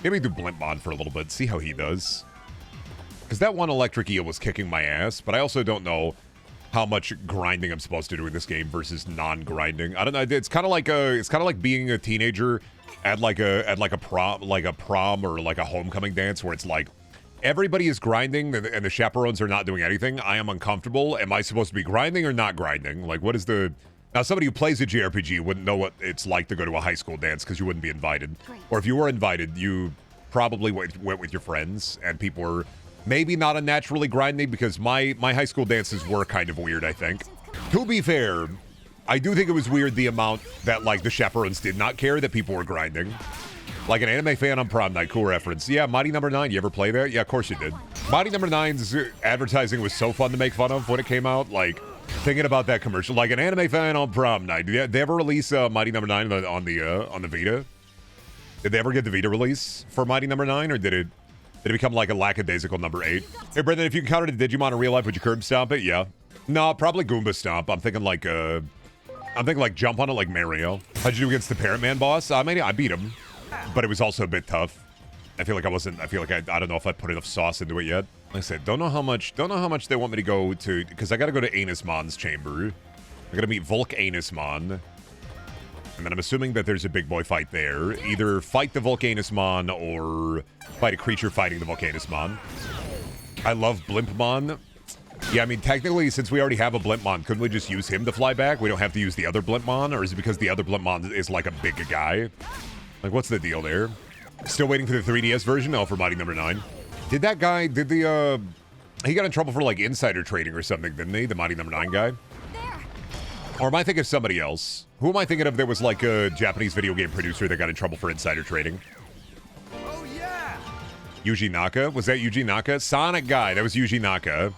Maybe do Blimpmon for a little bit, see how he does. Because that one electric eel was kicking my ass, but I also don't know how much grinding I'm supposed to do in this game versus non-grinding. I don't know. It's kind of like being a teenager at a prom or like a homecoming dance where it's like everybody is grinding and the chaperones are not doing anything. I am uncomfortable. Am I supposed to be grinding or not grinding? Like, what is the... Now, somebody who plays a JRPG wouldn't know what it's like to go to a high school dance because you wouldn't be invited. Great. Or if you were invited, you probably went with your friends, and people were maybe not unnaturally grinding because my high school dances were kind of weird, I think. To be fair, I do think it was weird the amount that, like, the chaperones did not care that people were grinding. Like an anime fan on prom night, cool reference. Yeah, Mighty Number 9, you ever play that? Yeah, of course you did. Mighty Number 9's advertising was so fun to make fun of when it came out, like... Thinking about that commercial, like an anime fan on prom night. Did they ever release Mighty Number 9 on the Vita? Did they ever get the Vita release for Mighty Number 9, or did it become like a lackadaisical number 8? Hey, Brendan, if you encountered a Digimon in real life, would you curb stomp it? Yeah. No, probably Goomba stomp. I'm thinking like jump on it like Mario. How'd you do against the Parrot Man boss? I mean, I beat him, but it was also a bit tough. I feel like I don't know if I put enough sauce into it yet. Like I said, don't know how much they want me to go to, because I gotta go to Anusmon's chamber. I gotta meet Volk Anusmon. And then I'm assuming that there's a big boy fight there. Either fight the Volcanusmon or fight a creature fighting the Volcanusmon. I love Blimpmon. Yeah, I mean, technically, since we already have a Blimpmon, couldn't we just use him to fly back? We don't have to use the other Blimpmon? Or is it because the other Blimpmon is like a big guy? Like, what's the deal there? Still waiting for the 3DS version? Oh, for Mighty Number 9. Did that guy, he got in trouble for, like, insider trading or something, didn't he? The Mighty Number 9 guy? Or am I thinking of somebody else? Who am I thinking of that was, like, a Japanese video game producer that got in trouble for insider trading? Oh, yeah! Yuji Naka? Was that Yuji Naka? Sonic guy. That was Yuji Naka.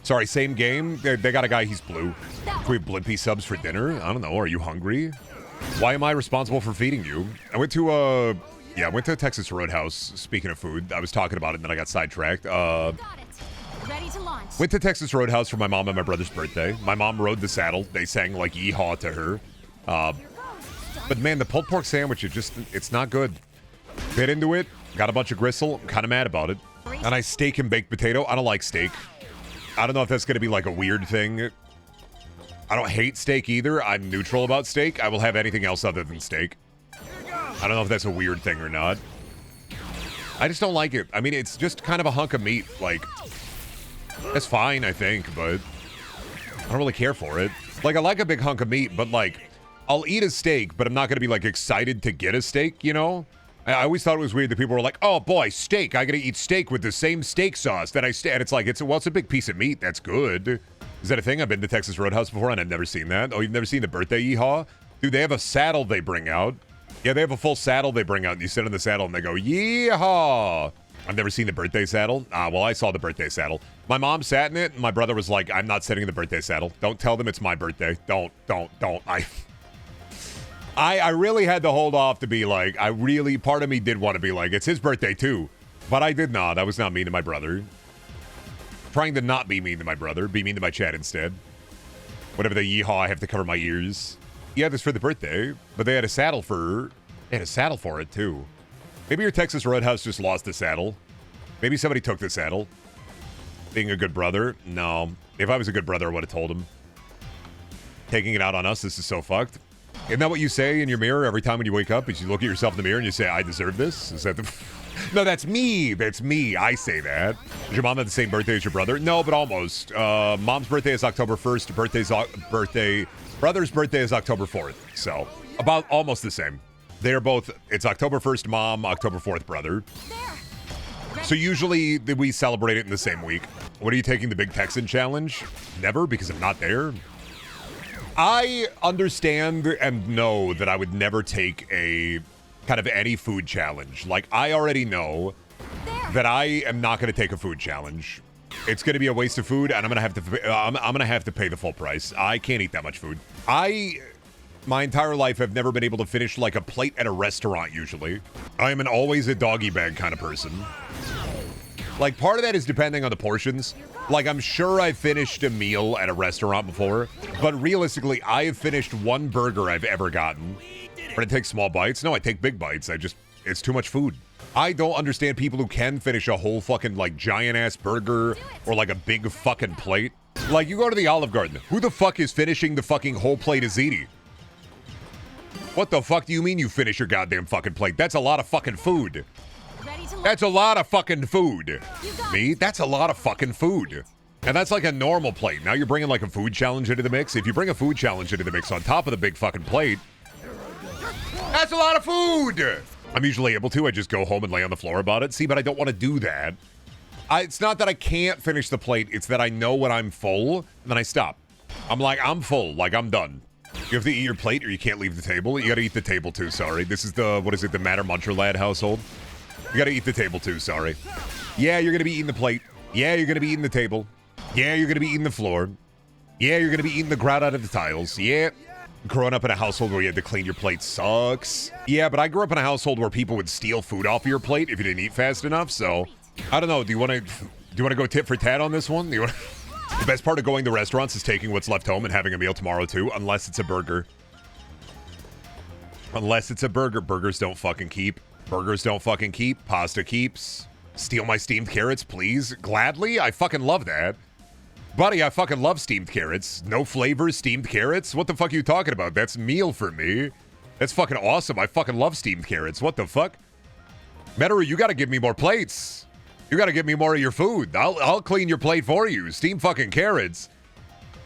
Sorry, same game? They got a guy, he's blue. Can we have Blimpy subs for dinner? I don't know. Are you hungry? Why am I responsible for feeding you? I went to Texas Roadhouse. Speaking of food, I was talking about it and then I got sidetracked. Ready to launch. Went to Texas Roadhouse for my mom and my brother's birthday. My mom rode the saddle. They sang like yeehaw to her. But man, the pulled pork sandwich, it's not good. Bit into it, got a bunch of gristle. I'm kind of mad about it. And I steak and baked potato. I don't like steak. I don't know if that's going to be like a weird thing. I don't hate steak either. I'm neutral about steak. I will have anything else other than steak. I don't know if that's a weird thing or not. I just don't like it. I mean, it's just kind of a hunk of meat. Like, that's fine, I think, but I don't really care for it. Like, I like a big hunk of meat, but like, I'll eat a steak, but I'm not going to be like excited to get a steak, you know? I always thought it was weird that people were like, oh boy, steak. I got to eat steak with the same steak sauce that and it's like, it's a big piece of meat. That's good. Is that a thing? I've been to Texas Roadhouse before and I've never seen that. Oh, you've never seen the birthday yeehaw? Dude, they have a saddle they bring out. Yeah, they have a full saddle they bring out, and you sit on the saddle and they go, yeehaw! I've never seen the birthday saddle. Well, I saw the birthday saddle. My mom sat in it, and my brother was like, I'm not sitting in the birthday saddle. Don't tell them it's my birthday. Don't. I really had to hold off to be like, part of me did want to be like, it's his birthday too. But I did not. I was not mean to my brother. Trying to not be mean to my brother. Be mean to my chat instead. Whatever the yeehaw, I have to cover my ears. Yeah, this for the birthday, but they had a saddle for it too. Maybe your Texas Roadhouse just lost the saddle. Maybe somebody took the saddle. Being a good brother? No. If I was a good brother, I would have told him. Taking it out on us, this is so fucked. Isn't that what you say in your mirror every time when you wake up? Is you look at yourself in the mirror and you say, I deserve this? Is that the... No, that's me. That's me. I say that. Does your mom have the same birthday as your brother? No, but almost. Mom's birthday is October 1st. Brother's birthday is October 4th. So, about almost the same. They're both, it's October 1st mom, October 4th brother. So usually we celebrate it in the same week. What are you taking, the Big Texan Challenge? Never, because I'm not there. I understand and know that I would never take a kind of any food challenge. Like, I already know that I am not going to take a food challenge. It's going to be a waste of food, and I'm going to have to pay the full price. I can't eat that much food. My entire life, have never been able to finish like a plate at a restaurant, usually. I am an always a doggy bag kind of person. Like, part of that is depending on the portions. Like, I'm sure I've finished a meal at a restaurant before, but realistically, I have finished one burger I've ever gotten. But I take small bites. No, I take big bites. I just It's too much food. I don't understand people who can finish a whole fucking, like, giant-ass burger or, like, a big fucking plate. Like, you go to the Olive Garden. Who the fuck is finishing the fucking whole plate of ziti? What the fuck do you mean you finish your goddamn fucking plate? That's a lot of fucking food. That's a lot of fucking food. Me? That's a lot of fucking food. And that's like a normal plate. Now you're bringing like a food challenge into the mix. If you bring a food challenge into the mix on top of the big fucking plate, that's a lot of food. I'm usually able to. I just go home and lay on the floor about it. See, but I don't want to do that. It's not that I can't finish the plate. It's that I know when I'm full, and then I stop. I'm like, I'm full. Like, I'm done. You have to eat your plate or you can't leave the table. You got to eat the table too, sorry. This is the, what is it, the Matter Muncher Lad household? You got to eat the table too, sorry. Yeah, you're going to be eating the plate. Yeah, you're going to be eating the table. Yeah, you're going to be eating the floor. Yeah, you're going to be eating the grout out of the tiles. Yeah. Growing up in a household where you had to clean your plate sucks. Yeah, but I grew up in a household where people would steal food off of your plate if you didn't eat fast enough, so I don't know. Do you want to go tit for tat on this one? Do you want The best part of going to restaurants is taking what's left home and having a meal tomorrow too, unless it's a burger. Unless it's a burger. Burgers don't fucking keep. Burgers don't fucking keep. Pasta keeps. Steal my steamed carrots, please. Gladly. I fucking love that. Buddy, I fucking love steamed carrots. No flavors, steamed carrots? What the fuck are you talking about? That's meal for me. That's fucking awesome. I fucking love steamed carrots. What the fuck? Meteor, you gotta give me more plates. You gotta give me more of your food. I'll clean your plate for you. Steam fucking carrots.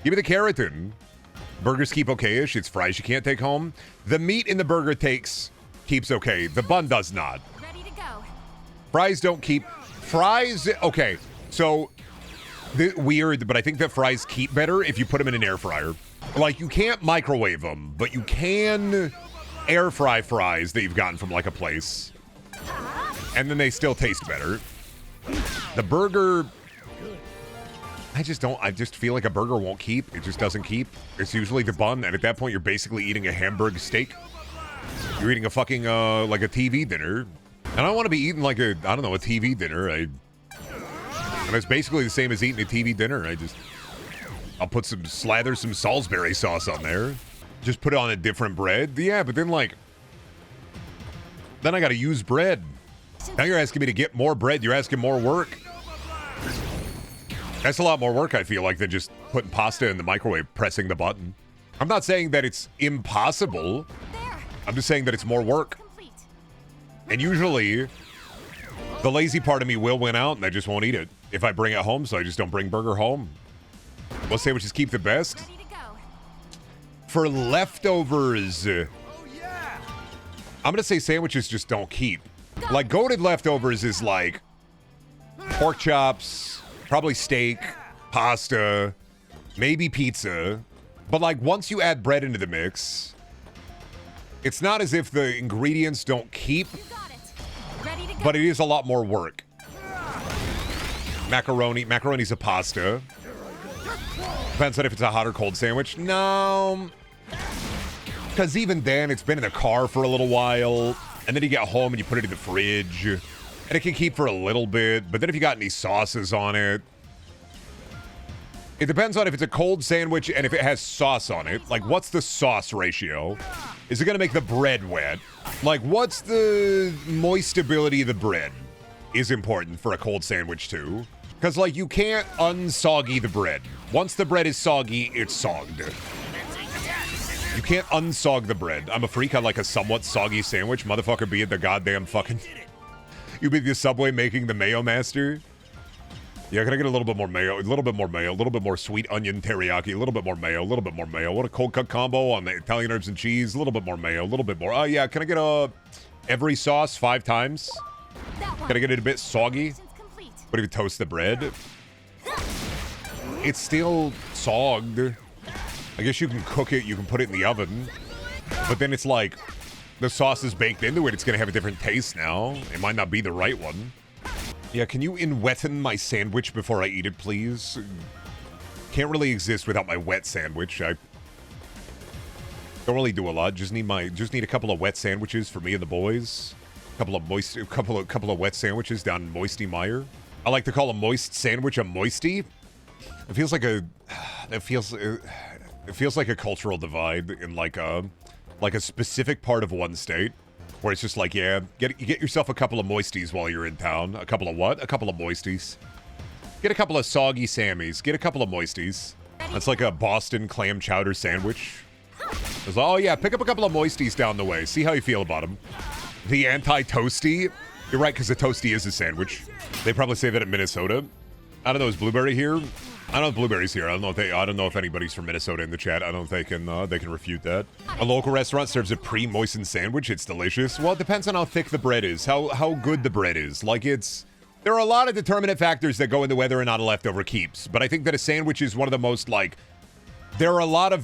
Give me the keratin. Burgers keep okay-ish. It's fries you can't take home. The meat in the burger keeps okay. The bun does not. Ready to go. Fries don't keep. Fries, okay. So, weird, but I think that fries keep better if you put them in an air fryer. Like, you can't microwave them, but you can air fry fries that you've gotten from like a place. And then they still taste better. The burger, I just feel like a burger won't keep. It just doesn't keep. It's usually the bun, and at that point, you're basically eating a hamburger steak. You're eating a fucking, like a TV dinner. And I don't want to be eating like a, I don't know, a TV dinner. And it's basically the same as eating a TV dinner. I'll put slather some Salisbury sauce on there. Just put it on a different bread. Yeah, but then like, then I got to use bread. Now you're asking me to get more bread. You're asking more work. That's a lot more work, I feel like, than just putting pasta in the microwave, pressing the button. I'm not saying that it's impossible. I'm just saying that it's more work. And usually, the lazy part of me will win out, and I just won't eat it if I bring it home, so I just don't bring burger home. What sandwiches keep the best? For leftovers, I'm going to say sandwiches just don't keep. Like, goated leftovers is like pork chops, probably steak, pasta, maybe pizza. But like, once you add bread into the mix, it's not as if the ingredients don't keep, but it is a lot more work. Macaroni's a pasta. Depends on if it's a hot or cold sandwich. No, because even then, it's been in the car for a little while. And then you get home and you put it in the fridge. And it can keep for a little bit. But then if you got any sauces on it. It depends on if it's a cold sandwich and if it has sauce on it. Like, what's the sauce ratio? Is it going to make the bread wet? Like, what's the moistability of the bread? Is important for a cold sandwich, too. Because, like, you can't unsoggy the bread. Once the bread is soggy, it's sogged. You can't unsog the bread. I'm a freak. I like a somewhat soggy sandwich. Motherfucker, be it the goddamn fucking... You be the Subway making the mayo master? Yeah, can I get a little bit more mayo? A little bit more mayo. A little bit more sweet onion teriyaki. A little bit more mayo. A little bit more mayo. What a cold cut combo on the Italian herbs and cheese. A little bit more mayo. A little bit more. Oh, yeah. Can I get every sauce 5 times? Can I get it a bit soggy? What if you toast the bread? It's still sogged. I guess you can cook it, you can put it in the oven, but then it's like, the sauce is baked into it, it's gonna have a different taste now. It might not be the right one. Yeah, can you inwetten my sandwich before I eat it, please? Can't really exist without my wet sandwich. I don't really do a lot, just need a couple of wet sandwiches for me and the boys. A couple of wet sandwiches down in Moisty Mire. I like to call a moist sandwich a moisty. It feels like It feels like a cultural divide in like a specific part of one state. Where it's just like, yeah, get yourself a couple of moisties while you're in town. A couple of what? A couple of moisties. Get a couple of soggy Sammies. Get a couple of moisties. That's like a Boston clam chowder sandwich. It's like, oh yeah, pick up a couple of moisties down the way. See how you feel about them. The anti-toasty. You're right, because a toasty is a sandwich. They probably say that in Minnesota. I don't know, is blueberry here? I don't know if blueberries here. I don't know if anybody's from Minnesota in the chat. I don't think they can refute that. A local restaurant serves a pre-moistened sandwich. It's delicious. Well, it depends on how thick the bread is, how good the bread is. Like there are a lot of determinant factors that go into whether or not a leftover keeps. But I think that a sandwich is one of the most there are a lot of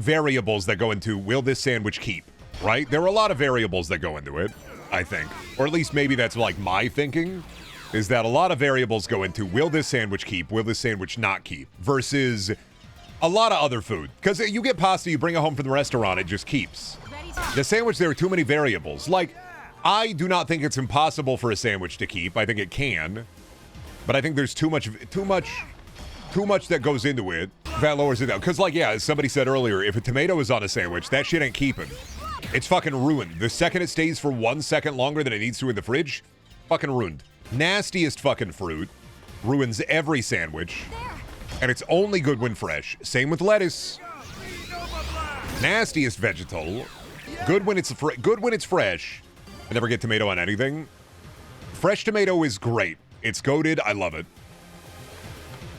variables that go into will this sandwich keep, right? There are a lot of variables that go into it, I think. Or at least maybe that's like my thinking. Is that a lot of variables go into will this sandwich keep, will this sandwich not keep, versus a lot of other food. Because you get pasta, you bring it home from the restaurant, it just keeps. The sandwich, there are too many variables. Like, I do not think it's impossible for a sandwich to keep. I think it can. But I think there's too much that goes into it that lowers it down. Because, like, yeah, as somebody said earlier, if a tomato is on a sandwich, that shit ain't keeping. It's fucking ruined. The second it stays for 1 second longer than it needs to in the fridge, fucking ruined. Nastiest fucking fruit. Ruins every sandwich. And it's only good when fresh. Same with lettuce. Nastiest vegetal. Good when it's fresh. I never get tomato on anything. Fresh tomato is great. It's goated. I love it.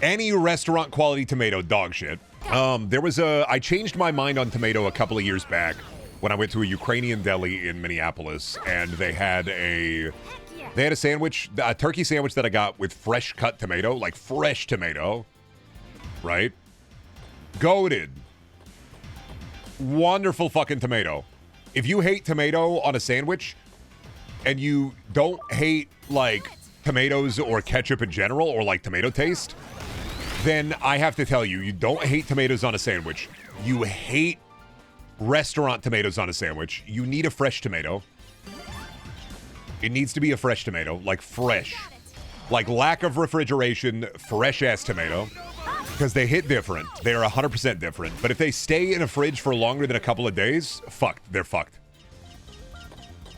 Any restaurant quality tomato, dog shit. I changed my mind on tomato a couple of years back when I went to a Ukrainian deli in Minneapolis, and they had a sandwich, a turkey sandwich that I got with fresh cut tomato, like fresh tomato, right? Goated. Wonderful fucking tomato. If you hate tomato on a sandwich, and you don't hate, like, tomatoes or ketchup in general, or, like, tomato taste, then I have to tell you, you don't hate tomatoes on a sandwich. You hate restaurant tomatoes on a sandwich. You need a fresh tomato. It needs to be a fresh tomato, like fresh. Like lack of refrigeration, fresh-ass tomato. Because they hit different. They are 100% different. But if they stay in a fridge for longer than a couple of days, fucked. They're fucked.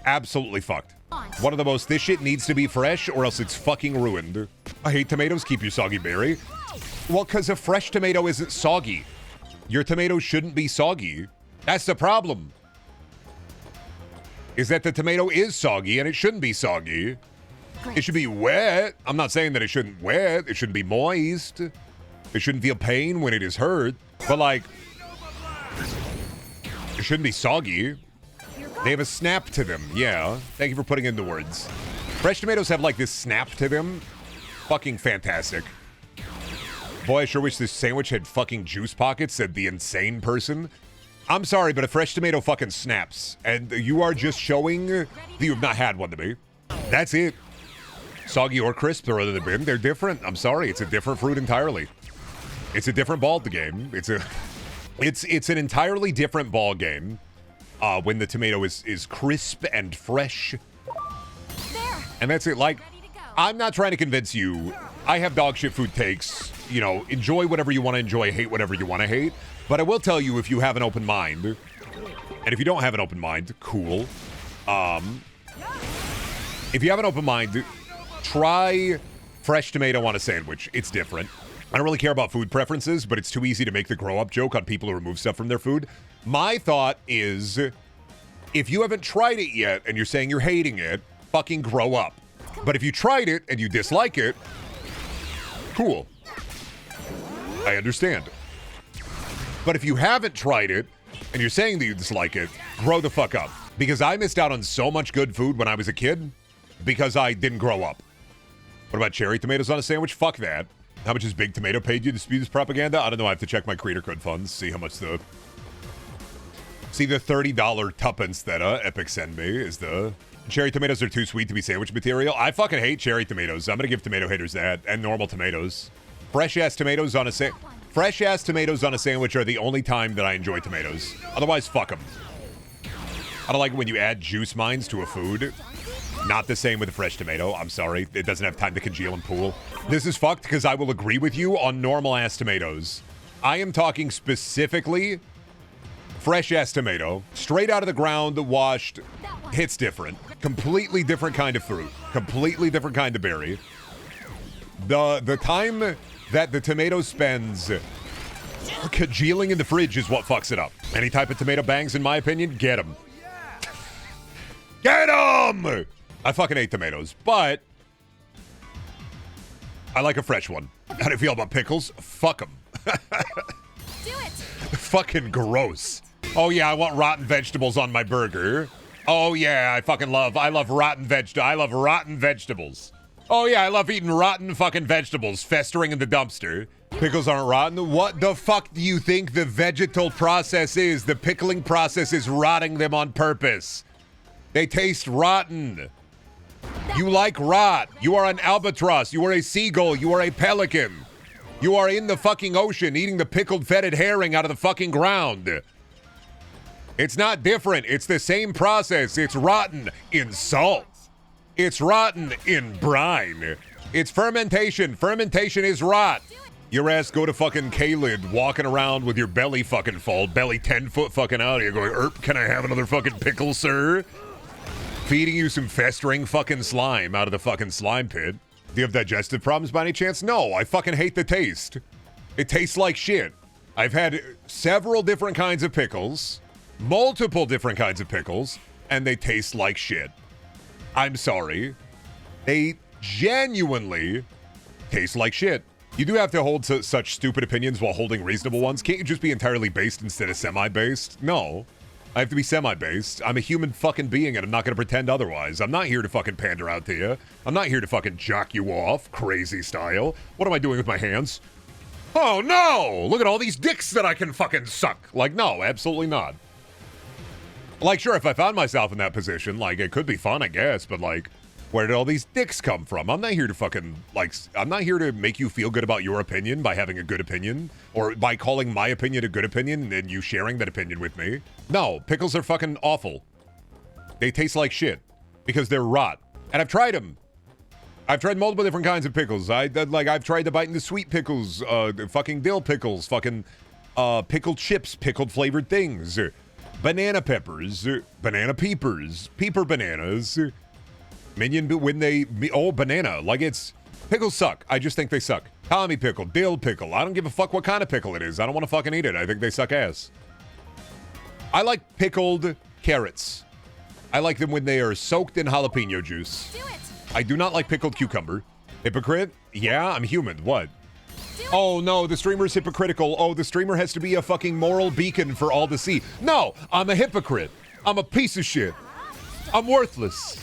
Absolutely fucked. One of the most, this shit needs to be fresh or else it's fucking ruined. I hate tomatoes, keep your soggy berry. Well, because a fresh tomato isn't soggy. Your tomato shouldn't be soggy. That's the problem. Is that the tomato is soggy and it shouldn't be soggy. It should be wet. I'm not saying that it shouldn't wet. It shouldn't be moist. It shouldn't feel pain when it is hurt. But like, it shouldn't be soggy. They have a snap to them. Yeah. Thank you for putting in the words. Fresh tomatoes have like this snap to them. Fucking fantastic. Boy, I sure wish this sandwich had fucking juice pockets, said the insane person. I'm sorry, but a fresh tomato fucking snaps. And you are just showing that you have not had one to me. That's it. Soggy or crisp, throw it in the bin. They're different. I'm sorry. It's a different fruit entirely. It's a different ball game. It's an entirely different ball game when the tomato is crisp and fresh. And that's it. Like, I'm not trying to convince you. I have dog shit food takes. You know, enjoy whatever you want to enjoy, hate whatever you want to hate. But I will tell you, if you have an open mind, and if you don't have an open mind, cool. If you have an open mind, try fresh tomato on a sandwich. It's different. I don't really care about food preferences, but it's too easy to make the grow-up joke on people who remove stuff from their food. My thought is, if you haven't tried it yet and you're saying you're hating it, fucking grow up. But if you tried it and you dislike it, cool. I understand. But if you haven't tried it and you're saying that you dislike it, grow the fuck up. Because I missed out on so much good food when I was a kid because I didn't grow up. What about cherry tomatoes on a sandwich? Fuck that. How much has Big Tomato paid you to spew this propaganda? I don't know. I have to check my creator code funds, see how much the $30 tuppence that Epic send me is the... Cherry tomatoes are too sweet to be sandwich material. I fucking hate cherry tomatoes. I'm gonna give tomato haters that, and normal tomatoes. Fresh-ass tomatoes on a sandwich are the only time that I enjoy tomatoes. Otherwise, fuck them. I don't like it when you add juice mines to a food. Not the same with a fresh tomato. I'm sorry. It doesn't have time to congeal and pool. This is fucked because I will agree with you on normal-ass tomatoes. I am talking specifically fresh ass tomato, straight out of the ground, washed, hits different. Completely different kind of fruit. Completely different kind of berry. The time that the tomato spends congealing in the fridge is what fucks it up. Any type of tomato bangs, in my opinion, get them. Get them! I fucking hate tomatoes, but I like a fresh one. How do you feel about pickles? Fuck them. Do it. Fucking gross. Oh yeah, I want rotten vegetables on my burger. Oh yeah, I love rotten vegetables. Oh yeah, I love eating rotten fucking vegetables festering in the dumpster. Pickles aren't rotten. What the fuck do you think the vegetal process is? The pickling process is rotting them on purpose. They taste rotten. You like rot. You are an albatross. You are a seagull. You are a pelican. You are in the fucking ocean eating the pickled fetid herring out of the fucking ground. It's not different. It's the same process. It's rotten in salt. It's rotten in brine. It's fermentation. Fermentation is rot. Your ass go to fucking K-Lid walking around with your belly fucking full, belly 10 foot fucking out of you going, can I have another fucking pickle, sir? Feeding you some festering fucking slime out of the fucking slime pit. Do you have digestive problems by any chance? No, I fucking hate the taste. It tastes like shit. I've had several different kinds of pickles, multiple different kinds of pickles, and they taste like shit. I'm sorry. They genuinely taste like shit. You do have to hold such stupid opinions while holding reasonable ones. Can't you just be entirely based instead of semi-based? No. I have to be semi-based. I'm a human fucking being and I'm not going to pretend otherwise. I'm not here to fucking pander out to you. I'm not here to fucking jock you off, crazy style. What am I doing with my hands? Oh no! Look at all these dicks that I can fucking suck. Like, no, absolutely not. Like, sure, if I found myself in that position, like, it could be fun, I guess, but like, where did all these dicks come from? I'm not here to fucking, like, I'm not here to make you feel good about your opinion by having a good opinion, or by calling my opinion a good opinion and then you sharing that opinion with me. No, pickles are fucking awful. They taste like shit because they're rot. And I've tried them. I've tried multiple different kinds of pickles. I've tried to bite into sweet pickles, fucking dill pickles, fucking pickled chips, pickled flavored things, banana peppers, banana peepers, peeper bananas, minion when they, oh, banana, like it's, pickles suck. I just think they suck. Tommy pickle, dill pickle. I don't give a fuck what kind of pickle it is. I don't want to fucking eat it. I think they suck ass. I like pickled carrots. I like them when they are soaked in jalapeno juice. Do it. I do not like pickled cucumber. Hypocrite? Yeah, I'm human. What? Oh no, the streamer's hypocritical. Oh, the streamer has to be a fucking moral beacon for all to see. No, I'm a hypocrite. I'm a piece of shit. I'm worthless.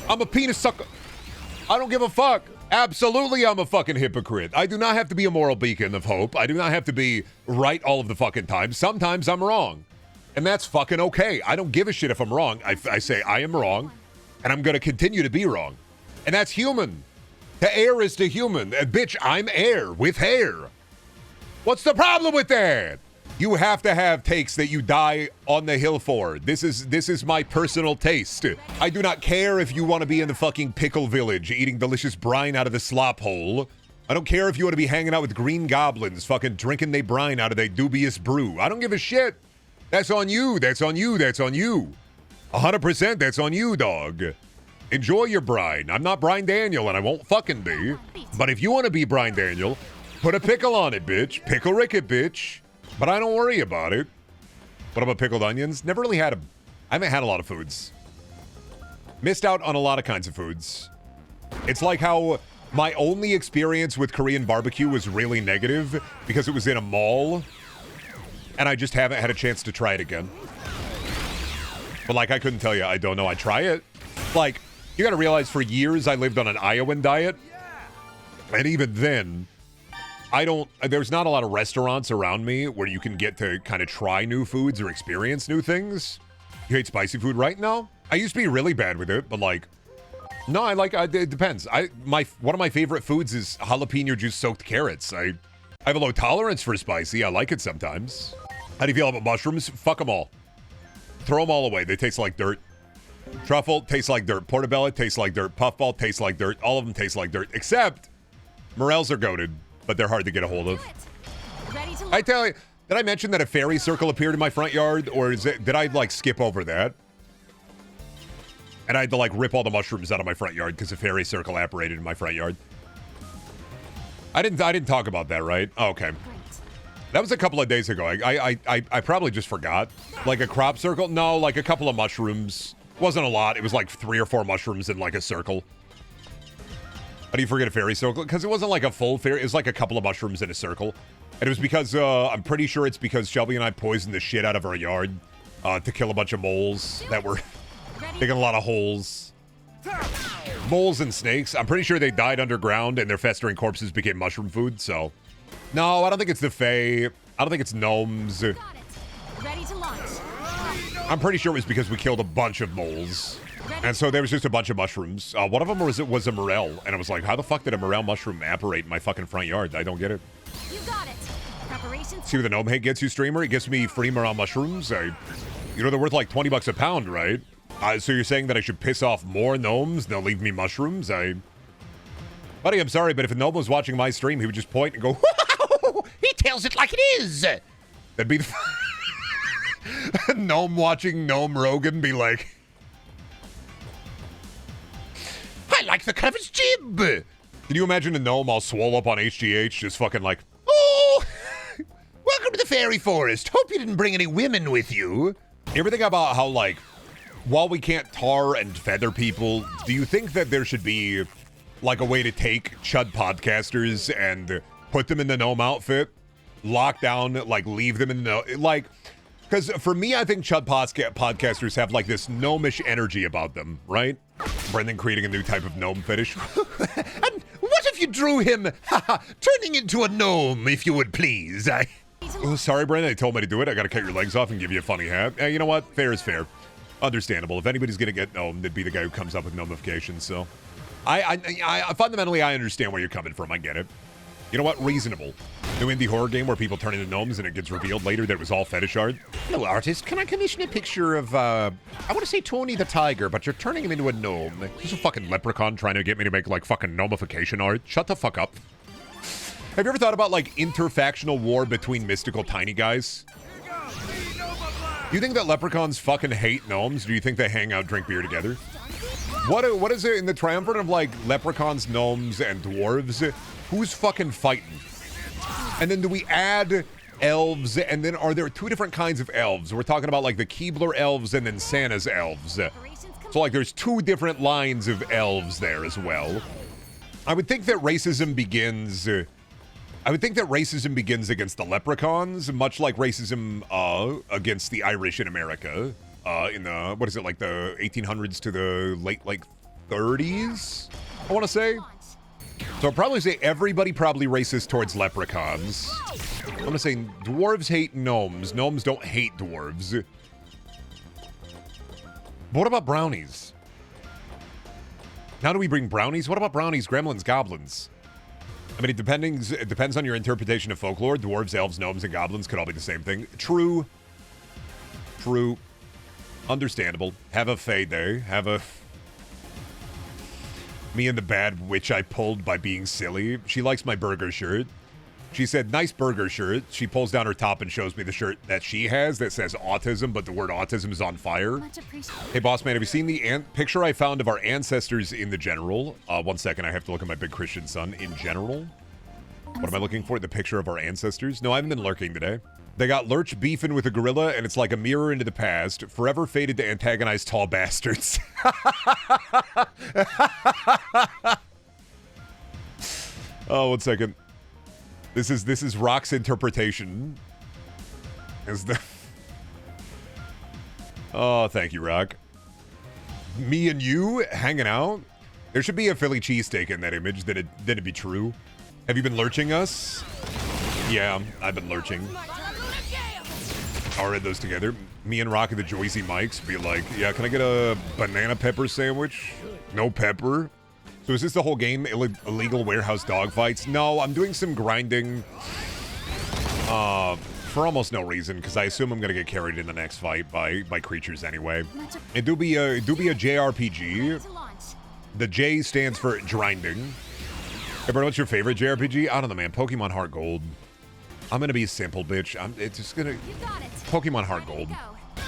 I'm a penis sucker. I don't give a fuck. Absolutely, I'm a fucking hypocrite. I do not have to be a moral beacon of hope. I do not have to be right all of the fucking time. Sometimes I'm wrong. And that's fucking okay. I don't give a shit if I'm wrong. I say I am wrong, and I'm going to continue to be wrong. And that's human. To err is to human. And bitch, I'm air with hair. What's the problem with that? You have to have takes that you die on the hill for. This is my personal taste. I do not care if you want to be in the fucking pickle village eating delicious brine out of the slop hole. I don't care if you want to be hanging out with green goblins fucking drinking they brine out of their dubious brew. I don't give a shit. That's on you. That's on you. That's on you. 100% that's on you, dog. Enjoy your brine. I'm not Brendaniel and I won't fucking be. But if you want to be Brendaniel, put a pickle on it, bitch. Pickle Ricket, bitch. But I don't worry about it. What about pickled onions? Never really had them. I haven't had a lot of foods. Missed out on a lot of kinds of foods. It's like how my only experience with Korean barbecue was really negative because it was in a mall. And I just haven't had a chance to try it again. But like, I couldn't tell you. I don't know. I try it. Like, you gotta realize for years I lived on an Iowan diet. And even then, there's not a lot of restaurants around me where you can get to kind of try new foods or experience new things. You hate spicy food right now? I used to be really bad with it, but like, no, it depends. One of my favorite foods is jalapeno juice soaked carrots. I have a low tolerance for spicy. I like it sometimes. How do you feel about mushrooms? Fuck them all. Throw them all away. They taste like dirt. Truffle tastes like dirt. Portobello tastes like dirt. Puffball tastes like dirt. All of them taste like dirt, except morels are goated, but they're hard to get a hold of. Ready to I tell you, Did I mention that a fairy circle appeared in my front yard? Or did I, like, skip over that? And I had to, like, rip all the mushrooms out of my front yard because a fairy circle apparated in my front yard. I didn't talk about that, right? Oh, okay. That was a couple of days ago. I probably just forgot. Like a crop circle? No, like a couple of mushrooms. Wasn't a lot. It was like 3 or 4 mushrooms in like a circle. How do you forget a fairy circle? Because it wasn't like a full fairy. It was like a couple of mushrooms in a circle. And it was because, I'm pretty sure it's because Shelby and I poisoned the shit out of our yard to kill a bunch of moles that were digging a lot of holes. Moles and snakes. I'm pretty sure they died underground and their festering corpses became mushroom food, so. No, I don't think it's the Fae. I don't think it's gnomes. Ready to launch. I'm pretty sure it was because we killed a bunch of moles. And so there was just a bunch of mushrooms. One of them was a morel. And I was like, how the fuck did a morel mushroom apparate in my fucking front yard? I don't get it. You got it. Preparations. See what the gnome hate gets you, streamer? It gets me free morel mushrooms. You know, they're worth like 20 bucks a pound, right? So you're saying that I should piss off more gnomes? They'll leave me mushrooms? Buddy, I'm sorry, but if a gnome was watching my stream, he would just point and go, "Whoa, he tells it like it is." That'd be the gnome watching Gnome Rogan be like, I like the cut of his jib. Can you imagine a gnome all swole up on HGH just fucking like, oh, welcome to the fairy forest. Hope you didn't bring any women with you. Everything about how, like, while we can't tar and feather people, do you think that there should be like a way to take chud podcasters and put them in the gnome outfit, lock down, like leave them in the, like, because for me, I think chud podcasters have like this gnomish energy about them, right? Brendan creating a new type of gnome fetish. And what if you drew him turning into a gnome, if you would please? Oh, sorry, Brendan, they told me to do it. I gotta cut your legs off and give you a funny hat. You know what? Fair is fair. Understandable. If anybody's gonna get gnome, it'd be the guy who comes up with gnomification, so. I fundamentally, I understand where you're coming from. I get it. You know what? Reasonable. New indie horror game where people turn into gnomes and it gets revealed later that it was all fetish art. Hello, artist. Can I commission a picture of, I want to say Tony the Tiger, but you're turning him into a gnome. He's a fucking leprechaun trying to get me to make, like, fucking gnomification art. Shut the fuck up. Have you ever thought about, like, interfactional war between mystical tiny guys? Do you think that leprechauns fucking hate gnomes? Do you think they hang out, drink beer together? What is it in the triumvirate of, like, leprechauns, gnomes, and dwarves? Who's fucking fighting? And then do we add elves? And then are there 2 different kinds of elves? We're talking about, like, the Keebler elves and then Santa's elves. So, like, there's 2 different lines of elves there as well. I would think that racism begins... I would think that racism begins against the leprechauns, much like racism against the Irish in America. In the, what is it, like the 1800s to the late, like, 30s, I want to say. So I'll probably say everybody probably racist towards leprechauns. I'm going to say dwarves hate gnomes. Gnomes don't hate dwarves. But what about brownies? How do we bring brownies? What about brownies, gremlins, goblins? I mean, it depends on your interpretation of folklore. Dwarves, elves, gnomes, and goblins could all be the same thing. True. True. Understandable. Have a Fae day. Have a... Me and the bad witch I pulled by being silly. She likes my burger shirt. She said, nice burger shirt. She pulls down her top and shows me the shirt that she has that says autism, but the word autism is on fire. Hey, boss man, have you seen the picture I found of our ancestors in the general? 1 second, I have to look at my big Christian son. In general? What am I looking for? The picture of our ancestors? No, I haven't been lurking today. They got Lurch beefing with a gorilla, and it's like a mirror into the past, forever fated to antagonize tall bastards. Oh, 1 second. This is Rock's interpretation. Is the... Oh, thank you, Rock. Me and you hanging out? There should be a Philly cheesesteak in that image, then it'd be true. Have you been lurching us? Yeah, I've been lurching. I'll read those together. Me and Rock at the Joycey Mikes be like, yeah, can I get a banana pepper sandwich? No pepper. So is this the whole game? Illegal warehouse dogfights? No, I'm doing some grinding for almost no reason, because I assume I'm gonna get carried in the next fight by creatures anyway. It do be a JRPG. The J stands for grinding. Everyone, what's your favorite JRPG? I don't know, man. Pokemon Heart Gold. I'm gonna be a simple bitch. It's just gonna... You got it. Pokemon Heart Ready Gold. to go.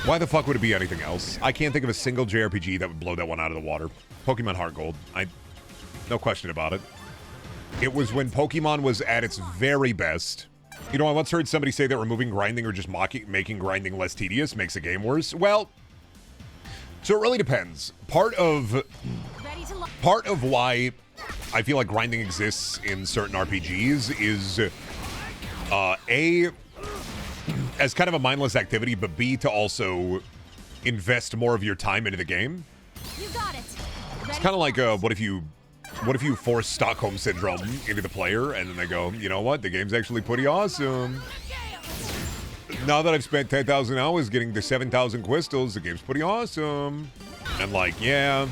Why the fuck would it be anything else? I can't think of a single JRPG that would blow that one out of the water. Pokemon Heart Gold. No question about it. It was when Pokemon was at its very best. You know, I once heard somebody say that removing grinding or just making grinding less tedious makes a game worse. Well, so it really depends. Part of why I feel like grinding exists in certain RPGs is A, as kind of a mindless activity, but B, to also invest more of your time into the game. You got it. It's kind of like what if you force Stockholm Syndrome into the player and then they go, you know what, the game's actually pretty awesome. Now that I've spent 10,000 hours getting the 7,000 crystals, the game's pretty awesome. And like, yeah,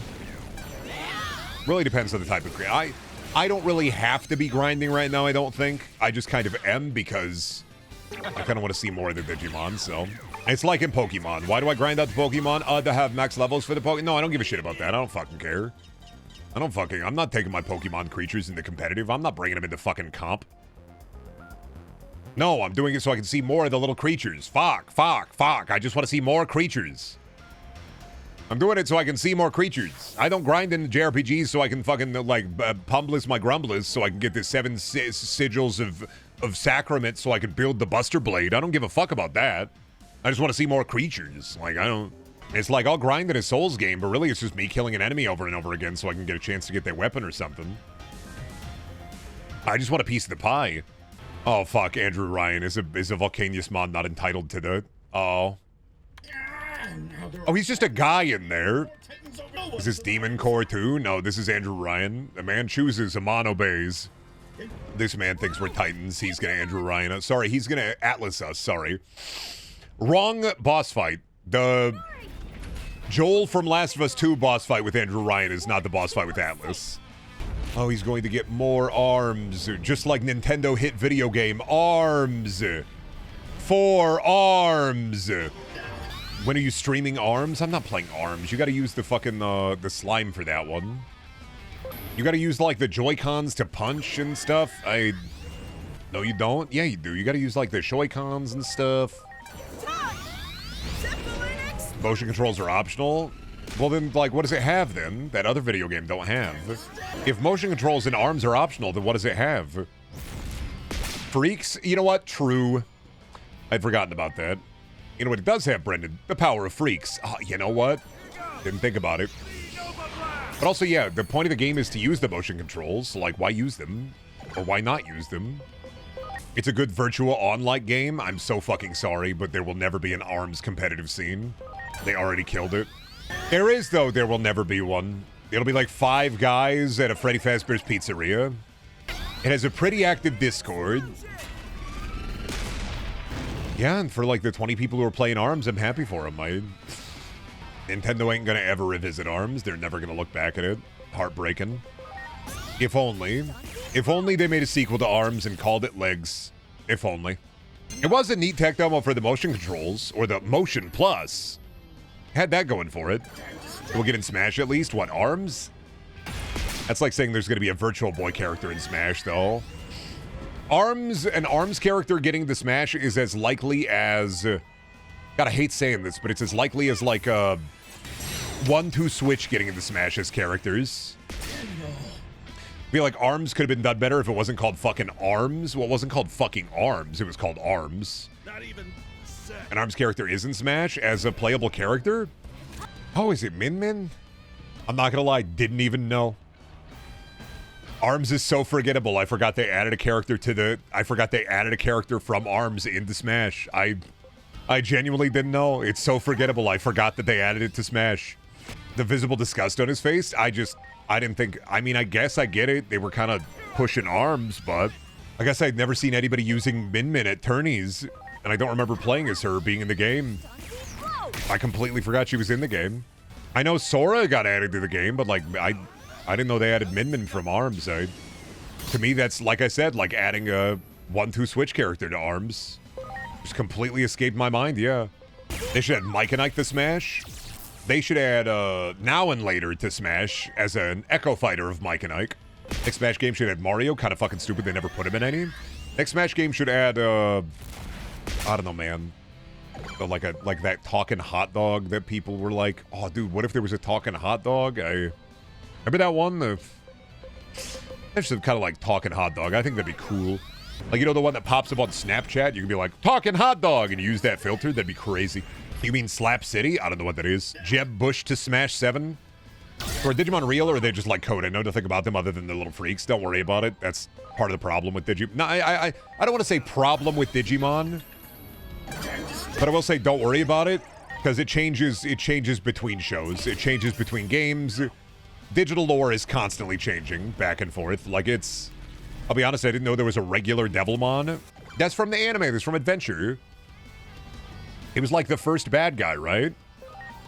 really depends on the type of creator. I don't really have to be grinding right now, I don't think. I just kind of am because I kind of want to see more of the Digimon, so. It's like in Pokemon. Why do I grind out the Pokemon? To have max levels for the Pokemon? No, I don't give a shit about that. I don't fucking care. I'm not taking my Pokemon creatures into competitive. I'm not bringing them into fucking comp. No, I'm doing it so I can see more of the little creatures. Fuck. I just want to see more creatures. I'm doing it so I can see more creatures. I don't grind in JRPGs so I can fucking, like, Pumbless my Grumbless so I can get the 7 sigils of Sacrament so I can build the Buster Blade. I don't give a fuck about that. I just want to see more creatures. Like, I don't... It's like I'll grind in a Souls game, but really it's just me killing an enemy over and over again so I can get a chance to get their weapon or something. I just want a piece of the pie. Oh, fuck. Andrew Ryan is a Volcaniusmon not entitled to the... Oh. Oh, he's just a guy in there. Is this Demon Core too? No, this is Andrew Ryan. The man chooses, a man obeys. This man thinks we're Titans. He's gonna Andrew Ryan us. Sorry, he's gonna Atlas us. Sorry. Wrong boss fight. The Joel from Last of Us 2 boss fight with Andrew Ryan is not the boss fight with Atlas. Oh, he's going to get more arms. Just like Nintendo hit video game. Arms. 4 arms. When are you streaming ARMS? I'm not playing ARMS. You gotta use the fucking, the slime for that one. You gotta use, like, the Joy-Cons to punch and stuff. No, you don't? Yeah, you do. You gotta use, like, the Joy-Cons and stuff. Motion controls are optional. Well, then, like, what does it have, then? That other video game don't have. If motion controls and ARMS are optional, then what does it have? Freaks? You know what? True. I'd forgotten about that. You know what it does have, Brendan? The power of freaks. You know what? Didn't think about it. But also, yeah, the point of the game is to use the motion controls. So, like, why use them? Or why not use them? It's a good Virtua On-like game. I'm so fucking sorry, but there will never be an ARMS competitive scene. They already killed it. There is, though. There will never be one. It'll be like 5 guys at a Freddy Fazbear's Pizzeria. It has a pretty active Discord. Yeah, and for like the 20 people who are playing ARMS, I'm happy for them. Nintendo ain't gonna ever revisit ARMS. They're never gonna look back at it. Heartbreaking. If only. If only they made a sequel to ARMS and called it Legs. If only. It was a neat tech demo for the motion controls, or the Motion Plus. Had that going for it. We'll get in Smash at least. What, ARMS? That's like saying there's gonna be a Virtual Boy character in Smash, though. An ARMS character getting the Smash is as likely as... God, I hate saying this, but it's as likely as, like, 1-2 Switch getting into Smash as characters. I feel like ARMS could have been done better if it wasn't called fucking ARMS. Well, it wasn't called fucking ARMS. It was called ARMS. Not even an ARMS character is in Smash as a playable character? Oh, is it Min Min? I'm not gonna lie, didn't even know. ARMS is so forgettable. I forgot they added a character from ARMS into Smash. I genuinely didn't know. It's so forgettable. I forgot that they added it to Smash. The visible disgust on his face, I didn't think... I mean, I guess I get it. They were kind of pushing ARMS, but... I guess I'd never seen anybody using Min Min at tourneys, and I don't remember playing as her being in the game. I completely forgot she was in the game. I know Sora got added to the game, but, like, I didn't know they added Min Min from ARMS. To me, that's, like I said, like adding a 1-2 Switch character to ARMS. Just completely escaped my mind, yeah. They should add Mike and Ike to Smash. They should add Now and Later to Smash as an Echo Fighter of Mike and Ike. Next Smash game should add Mario. Kind of fucking stupid they never put him in any. Next Smash game should add, I don't know, man. Like that talking hot dog that people were like, oh, dude, what if there was a talking hot dog? Remember that one? There's some kind of like talking hot dog. I think that'd be cool. Like, you know, the one that pops up on Snapchat? You can be like, talking hot dog, and you use that filter? That'd be crazy. You mean Slap City? I don't know what that is. Jeb Bush to Smash 7? Or Digimon real, or are they just like code? I know nothing about them other than the little freaks. Don't worry about it. That's part of the problem with Digimon. No, I don't want to say problem with Digimon, but I will say don't worry about it, because it changes between shows. It changes between games. Digital lore is constantly changing back and forth. Like, it's... I'll be honest, I didn't know there was a regular Devilmon. That's from the anime. That's from Adventure. He was like the first bad guy, right?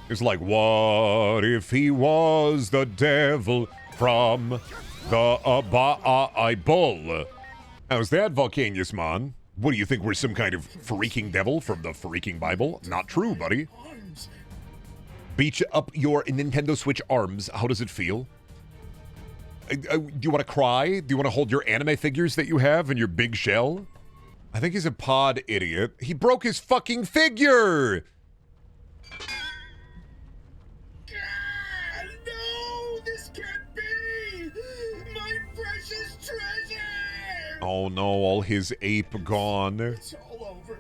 It's like, what if he was the devil from the Bible? How's that, Volcaniusmon? What do you think, we're some kind of freaking devil from the freaking Bible? Not true, buddy. Beach up your Nintendo Switch arms. How does it feel? Do you want to cry? Do you want to hold your anime figures that you have in your big shell? I think he's a pod idiot. He broke his fucking figure! No, this can't be! My precious treasure! Oh no, all his ape gone. It's all over.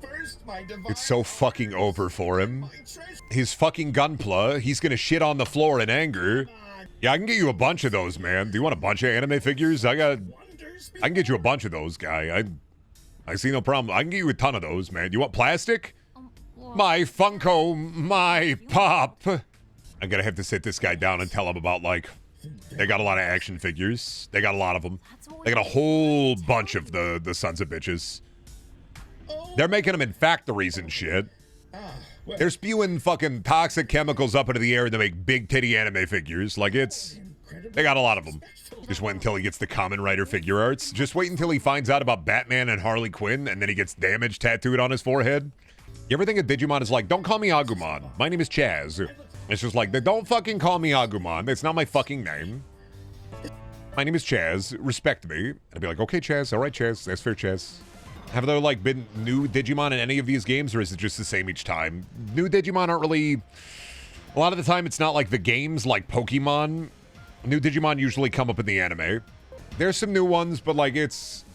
First, my divine... It's so fucking over for him. My treasure... His fucking Gunpla, he's gonna shit on the floor in anger. Yeah, I can get you a bunch of those, man. Do you want a bunch of anime figures? I can get you a bunch of those, guy. I see no problem. I can get you a ton of those, man. You want plastic? My Funko, my pop. I'm gonna have to sit this guy down and tell him about, like, they got a lot of action figures. They got a lot of them. They got a whole bunch of the sons of bitches. They're making them in factories and shit. They're spewing fucking toxic chemicals up into the air to make big titty anime figures. Like, they got a lot of them. Just wait until he gets the Kamen Rider figure arts. Just wait until he finds out about Batman and Harley Quinn, and then he gets damage tattooed on his forehead. You ever think of Digimon as like, don't call me Agumon. My name is Chaz. It's just like, don't fucking call me Agumon. It's not my fucking name. My name is Chaz. Respect me. And I'd be like, okay, Chaz. All right, Chaz. That's fair, Chaz. Have there, like, been new Digimon in any of these games, or is it just the same each time? New Digimon aren't really... A lot of the time, it's not like the games, like Pokemon. New Digimon usually come up in the anime. There's some new ones, but, like, there's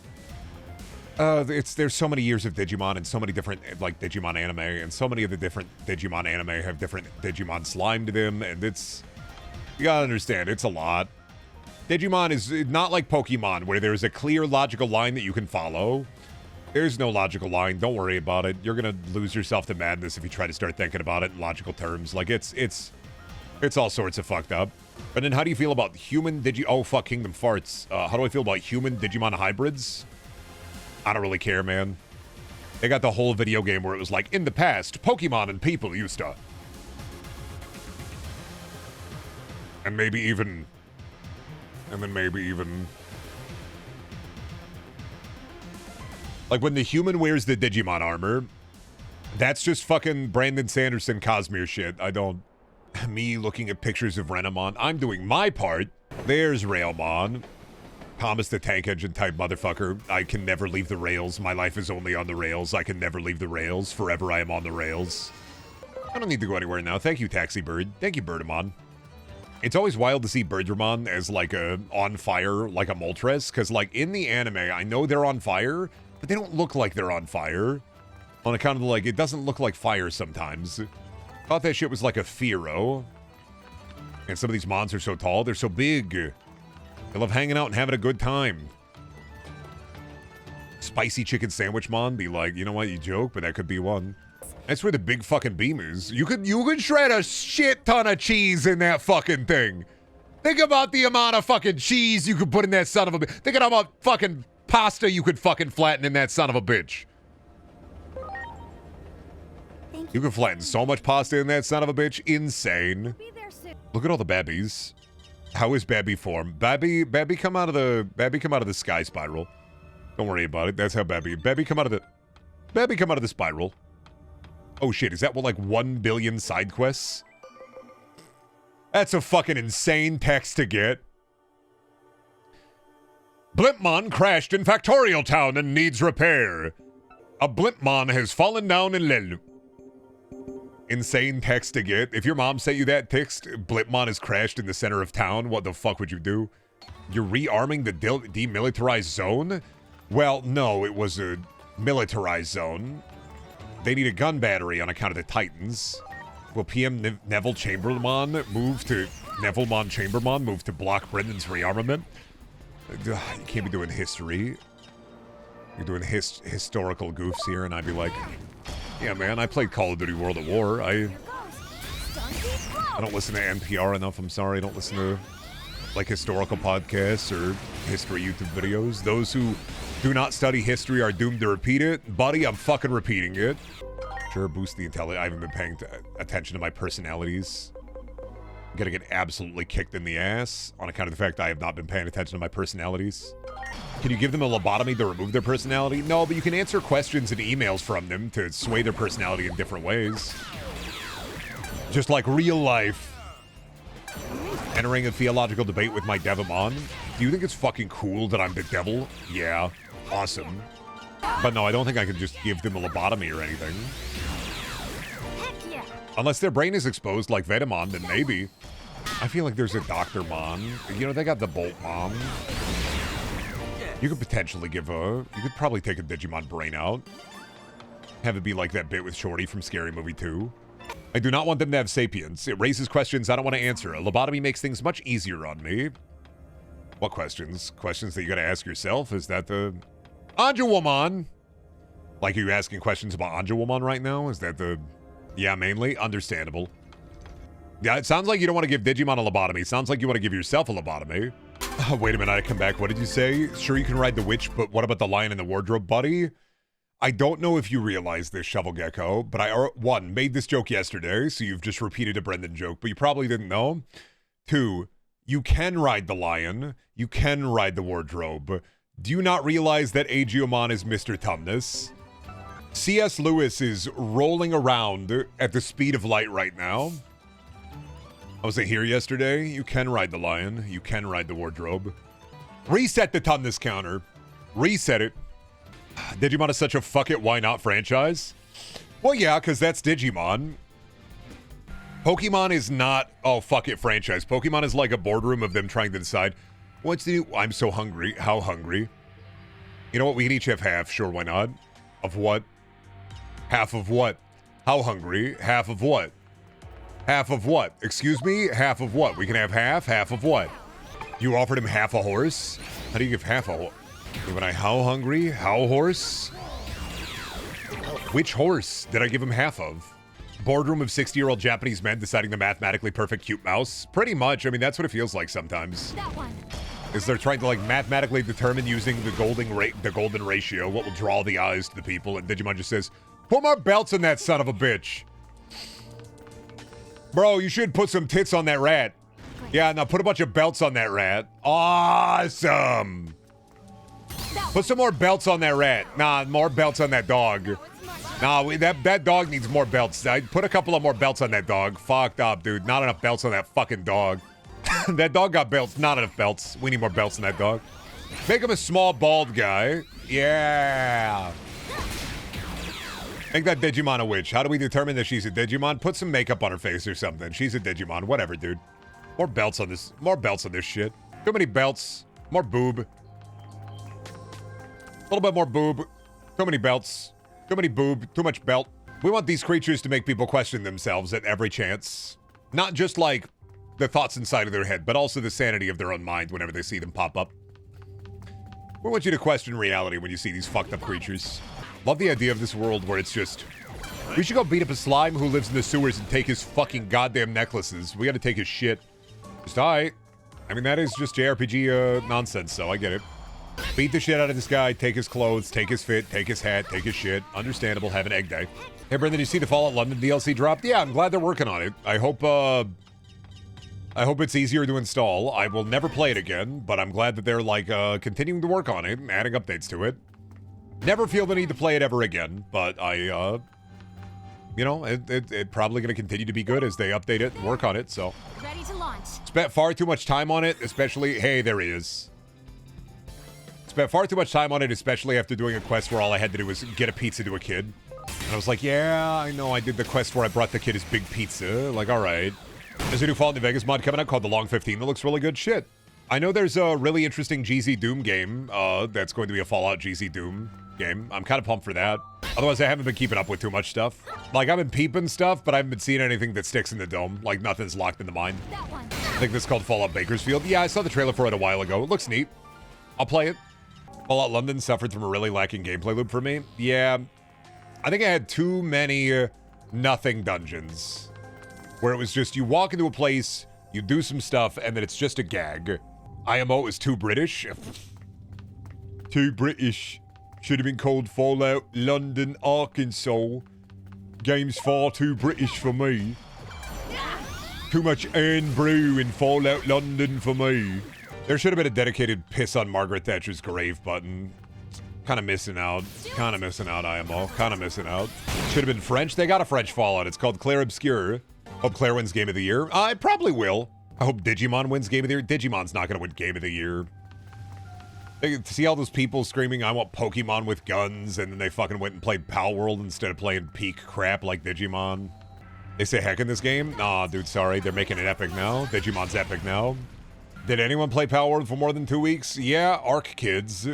so many years of Digimon and so many different, like, Digimon anime, and so many of the different Digimon anime have different Digimon slime to them, and it's... You gotta understand, it's a lot. Digimon is not like Pokemon, where there's a clear, logical line that you can follow. There's no logical line. Don't worry about it. You're gonna lose yourself to madness if you try to start thinking about it in logical terms. Like, it's all sorts of fucked up. But then how do you feel about human Oh, fuck, Kingdom Farts. How do I feel about human Digimon hybrids? I don't really care, man. They got the whole video game where it was like, in the past, Pokemon and people used to... And maybe even... And then maybe even... Like, when the human wears the Digimon armor, that's just fucking Brandon Sanderson Cosmere shit. I don't... Me looking at pictures of Renamon. I'm doing my part. There's Railmon. Thomas the Tank Engine type motherfucker. I can never leave the rails. My life is only on the rails. I can never leave the rails. Forever I am on the rails. I don't need to go anywhere now. Thank you, Taxi Bird. Thank you, Birdamon. It's always wild to see Birdramon as, like, on fire, like a Moltres. Because, like, in the anime, I know they're on fire... But they don't look like they're on fire. On account of, like, it doesn't look like fire sometimes. Thought that shit was like a Firo. And some of these mons are so tall, they're so big. They love hanging out and having a good time. Spicy chicken sandwich mon, be like, you know what, you joke, but that could be one. That's where the big fucking beam is. You could shred a shit ton of cheese in that fucking thing. Think about the amount of fucking cheese you could put in that son of a bitch. Think about fucking pasta you could fucking flatten in that son of a bitch. You could flatten so much pasta in that son of a bitch. Insane. Look at all the babbies. How is Babby form? Babby come out of the sky spiral. Don't worry about it. That's how Babby come out of the spiral. Oh shit, is that what, like 1 billion side quests? That's a fucking insane text to get. Blimpmon crashed in Factorial Town and needs repair. A Blimpmon has fallen down in Lel. Insane text to get. If your mom sent you that text, Blimpmon has crashed in the center of town, what the fuck would you do? You're rearming the demilitarized zone? Well, no, it was a militarized zone. They need a gun battery on account of the Titans. Will PM Neville Chamberlain move to block Brendan's rearmament? You can't be doing history. You're doing historical goofs here, and I'd be like, yeah, man, I played Call of Duty World at War. I don't listen to NPR enough, I'm sorry. I don't listen to, like, historical podcasts or history YouTube videos. Those who do not study history are doomed to repeat it. Buddy, I'm fucking repeating it. Sure, boost the intelligence. I haven't been paying attention to my personalities. I'm gonna get absolutely kicked in the ass on account of the fact I have not been paying attention to my personalities. Can you give them a lobotomy to remove their personality? No, but you can answer questions and emails from them to sway their personality in different ways. Just like real life. Entering a theological debate with my Devimon. Do you think it's fucking cool that I'm the devil? Yeah. Awesome. But no, I don't think I can just give them a lobotomy or anything. Heck yeah. Unless their brain is exposed like Venomon, then maybe. I feel like there's a Dr. Mon. You know, they got the Bolt Mom. You could potentially you could probably take a Digimon brain out. Have it be like that bit with Shorty from Scary Movie 2. I do not want them to have sapience. It raises questions I don't want to answer. A lobotomy makes things much easier on me. What questions? Questions that you gotta ask yourself? Is that the... Anjouwoman? Like, are you asking questions about Anjouwoman right now? Is that the... Yeah, mainly? Understandable. Yeah, it sounds like you don't want to give Digimon a lobotomy. It sounds like you want to give yourself a lobotomy. Wait a minute, I come back. What did you say? Sure, you can ride the witch, but what about the lion in the wardrobe, buddy? I don't know if you realize this, Shovel Gecko, but I, one, made this joke yesterday, so you've just repeated a Brendan joke, but you probably didn't know. Two, you can ride the lion. You can ride the wardrobe. Do you not realize that Agiomon is Mr. Tumnus? C.S. Lewis is rolling around at the speed of light right now. I was here yesterday. You can ride the lion. You can ride the wardrobe. Reset the Tumnus counter. Reset it. Digimon is such a fuck it, why not franchise? Well, yeah, because that's Digimon. Pokemon is not, oh, fuck it franchise. Pokemon is like a boardroom of them trying to decide, what's the new, I'm so hungry. How hungry? You know what? We can each have half. Sure, why not? Of what? Half of what? How hungry? Half of what? Half of what? Excuse me? Half of what? We can have half? Half of what? You offered him half a horse? How do you give half a horse? When I how hungry? How horse? Which horse did I give him half of? Boardroom of 60-year-old Japanese men deciding the mathematically perfect cute mouse? Pretty much. I mean, that's what it feels like sometimes. That one. Is they're trying to like mathematically determine using the golden ratio what will draw the eyes to the people, and Digimon just says, "Put more belts in that son of a bitch." Bro, you should put some tits on that rat. Yeah, now put a bunch of belts on that rat. Awesome. Put some more belts on that rat. Nah, more belts on that dog. Nah, that dog needs more belts. I'd put a couple of more belts on that dog. Fucked up, dude. Not enough belts on that fucking dog. That dog got belts. Not enough belts. We need more belts on that dog. Make him a small, bald guy. Yeah. Make that Digimon a witch. How do we determine that she's a Digimon? Put some makeup on her face or something. She's a Digimon. Whatever, dude. More belts on this. More belts on this shit. Too many belts. More boob. A little bit more boob. Too many belts. Too many boob. Too much belt. We want these creatures to make people question themselves at every chance. Not just like the thoughts inside of their head, but also the sanity of their own mind whenever they see them pop up. We want you to question reality when you see these fucked up creatures. Love the idea of this world where it's just, we should go beat up a slime who lives in the sewers and take his fucking goddamn necklaces. We gotta take his shit. Just alright. I mean, that is just JRPG nonsense, so I get it. Beat the shit out of this guy, take his clothes, take his fit, take his hat, take his shit. Understandable, have an egg day. Hey, Brendan, you see the Fallout London DLC dropped? Yeah, I'm glad they're working on it. I hope it's easier to install. I will never play it again, but I'm glad that they're, like, continuing to work on it and adding updates to it. Never feel the need to play it ever again, but you know, it probably going to continue to be good as they update it and work on it, so. Ready to launch. Spent far too much time on it, especially, hey, there he is. Spent far too much time on it, especially after doing a quest where all I had to do was get a pizza to a kid. And I was like, yeah, I know I did the quest where I brought the kid his big pizza. Like, all right. There's a new Fallout New Vegas mod coming out called The Long 15 that looks really good. Shit. I know there's a really interesting GZ Doom game that's going to be a Fallout GZ Doom game. I'm kind of pumped for that. Otherwise, I haven't been keeping up with too much stuff. Like, I've been peeping stuff, but I haven't been seeing anything that sticks in the dome. Like, nothing's locked in the mind. I think this is called Fallout Bakersfield. Yeah, I saw the trailer for it a while ago. It looks neat. I'll play it. Fallout London suffered from a really lacking gameplay loop for me. Yeah, I think I had too many nothing dungeons. Where it was just, you walk into a place, you do some stuff, and then it's just a gag. IMO is too British. Too British. Should have been called Fallout London, Arkansas. Game's far too British for me. Too much Anne Brew in Fallout London for me. There should have been a dedicated piss on Margaret Thatcher's grave button. Kind of missing out. Kind of missing out, IMO. Kind of missing out. Should have been French. They got a French Fallout. It's called Claire Obscure. Hope Claire wins Game of the Year. I probably will. I hope Digimon wins Game of the Year. Digimon's not going to win Game of the Year. See all those people screaming, I want Pokemon with guns, and then they fucking went and played Pal World instead of playing peak crap like Digimon. They say heck in this game? Nah, dude, sorry. They're making it epic now. Digimon's epic now. Did anyone play Pal World for more than 2 weeks? Yeah, ARC kids.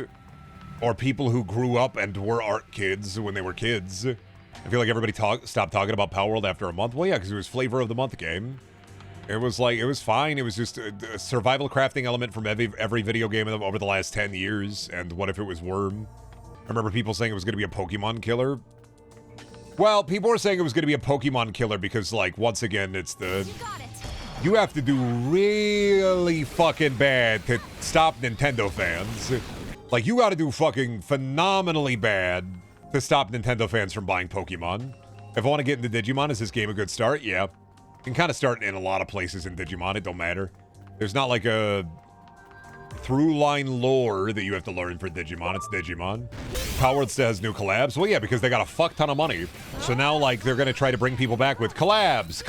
Or people who grew up and were ARC kids when they were kids. I feel like everybody stopped talking about Pal World after a month. Well, yeah, because it was flavor of the month game. It was like, it was fine. It was just a survival crafting element from every video game over the last 10 years. And what if it was Worm? I remember people saying it was going to be a Pokemon killer. Well, people were saying it was going to be a Pokemon killer because, like, once again, it's the... You have to do really fucking bad to stop Nintendo fans. Like, you got to do fucking phenomenally bad to stop Nintendo fans from buying Pokemon. If I want to get into Digimon, is this game a good start? Yeah. You can kind of start in a lot of places in Digimon. It don't matter. There's not like a through-line lore that you have to learn for Digimon. It's Digimon. Power still has new collabs. Well, yeah, because they got a fuck ton of money. So now, like, they're going to try to bring people back with collabs,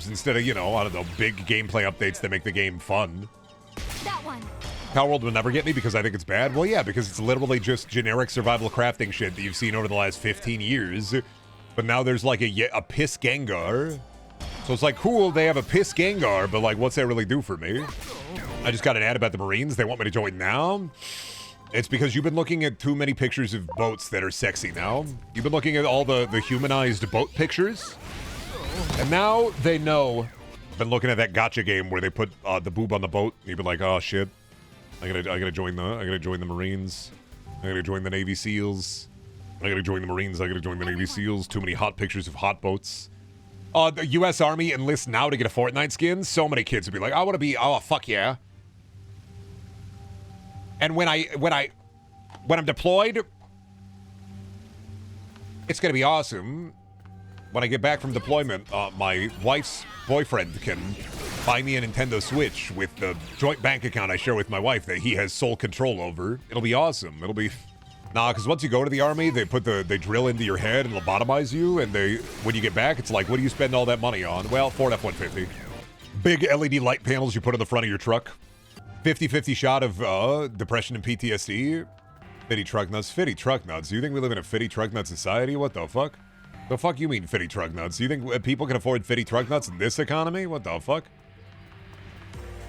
instead of, you know, I don't know, big gameplay updates that make the game fun. That one. Power World will never get me because I think it's bad. Well, yeah, because it's literally just generic survival crafting shit that you've seen over the last 15 years. But now there's, like, a piss Gengar. So it's like, cool, they have a piss Gengar, but, like, what's that really do for me? I just got an ad about the Marines. They want me to join now. It's because you've been looking at too many pictures of boats that are sexy now. You've been looking at all the humanized boat pictures. And now they know. I've been looking at that gacha game where they put the boob on the boat. And you've been like, oh, shit. I gotta join the Marines. I gotta join the Navy SEALs. I gotta join the Marines. I gotta join the Navy SEALs. Too many hot pictures of hot boats. The U.S. Army enlists now to get a Fortnite skin. So many kids would be like, I want to be, oh, fuck yeah. And when I'm deployed, it's going to be awesome. When I get back from deployment, my wife's boyfriend can buy me a Nintendo Switch with the joint bank account I share with my wife that he has sole control over. It'll be awesome. It'll be... Nah, because once you go to the Army, they drill into your head and lobotomize you, and when you get back, it's like, what do you spend all that money on? Well, Ford F-150. Big LED light panels you put in the front of your truck. 50-50 shot of depression and PTSD. Fitty truck nuts. Fitty truck nuts. Do you think we live in a fitty truck nut society? What the fuck? The fuck you mean fitty truck nuts? Do you think people can afford fitty truck nuts in this economy? What the fuck?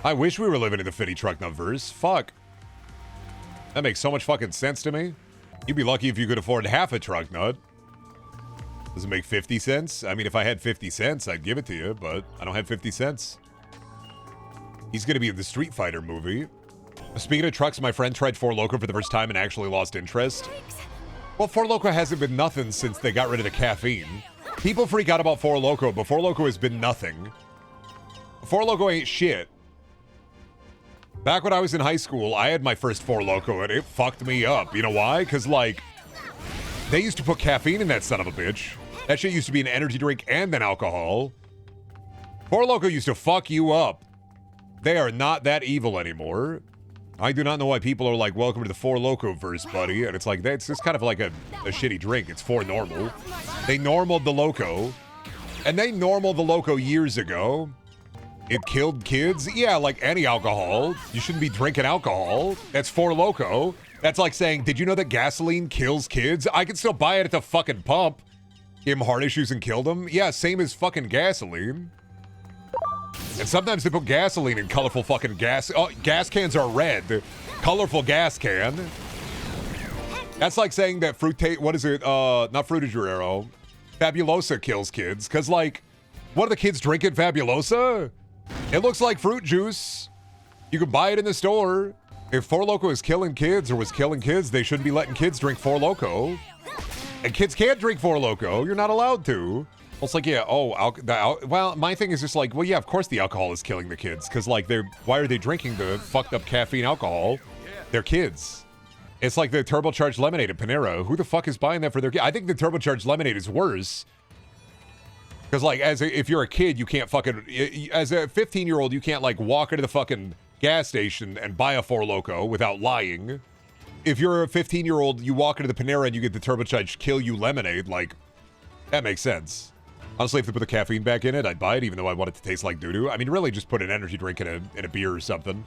I wish we were living in the fitty truck nut verse. Fuck. That makes so much fucking sense to me. You'd be lucky if you could afford half a truck nut. Does it make 50 cents? I mean, if I had 50 cents, I'd give it to you, but I don't have 50 cents. He's going to be in the Street Fighter movie. Speaking of trucks, my friend tried 4 Loko for the first time and actually lost interest. Well, 4 Loko hasn't been nothing since they got rid of the caffeine. People freak out about 4 Loko, but 4 Loko has been nothing. 4 Loko ain't shit. Back when I was in high school, I had my first 4 Loko, and it fucked me up. You know why? Because, like, they used to put caffeine in that son of a bitch. That shit used to be an energy drink and then alcohol. 4 Loko used to fuck you up. They are not that evil anymore. I do not know why people are like, welcome to the 4 Loko verse, buddy. And it's like, that's just kind of like a shitty drink. It's 4 normal. They normaled the Loko. And they normaled the Loko years ago. It killed kids? Yeah, like any alcohol. You shouldn't be drinking alcohol. That's Four Loko. That's like saying, did you know that gasoline kills kids? I can still buy it at the fucking pump. Gave him heart issues and killed him? Yeah, same as fucking gasoline. And sometimes they put gasoline in colorful fucking gas. Oh, gas cans are red. Colorful gas can. That's like saying that what is it? Not Fruitagero. Fabulosa kills kids. Because, like, what are the kids drinking Fabulosa? It looks like fruit juice. You can buy it in the store. If Four Loko is killing kids or was killing kids, they shouldn't be letting kids drink Four Loko. And kids can't drink Four Loko. You're not allowed to. Well, it's like, yeah, well, my thing is just like, well, yeah, of course the alcohol is killing the kids. Because, like, why are they drinking the fucked up caffeine alcohol? They're kids. It's like the turbocharged lemonade at Panera. Who the fuck is buying that for their kid? I think the turbocharged lemonade is worse. Because, like, if you're a kid, you can't fucking... As a 15-year-old, you can't, like, walk into the fucking gas station and buy a Four Loko without lying. If you're a 15-year-old, you walk into the Panera and you get the turbocharged Kill You lemonade, like, that makes sense. Honestly, if they put the caffeine back in it, I'd buy it, even though I want it to taste like doo-doo. I mean, really, just put an energy drink in a beer or something.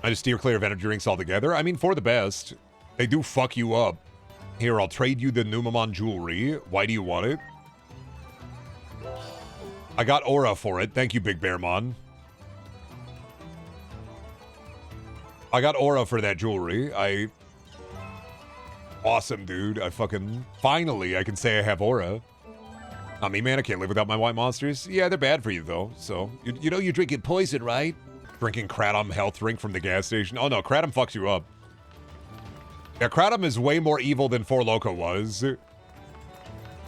I just steer clear of energy drinks altogether. I mean, for the best. They do fuck you up. Here, I'll trade you the Numamon jewelry. Why do you want it? I got aura for it. Thank you, Big Bearmon. I got aura for that jewelry. Awesome, dude. Finally, I can say I have aura. Not me, man. I can't live without my white monsters. Yeah, they're bad for you, though. So, you know you're drinking poison, right? Drinking Kratom health drink from the gas station. Oh, no. Kratom fucks you up. Yeah, Kratom is way more evil than Four Loko was.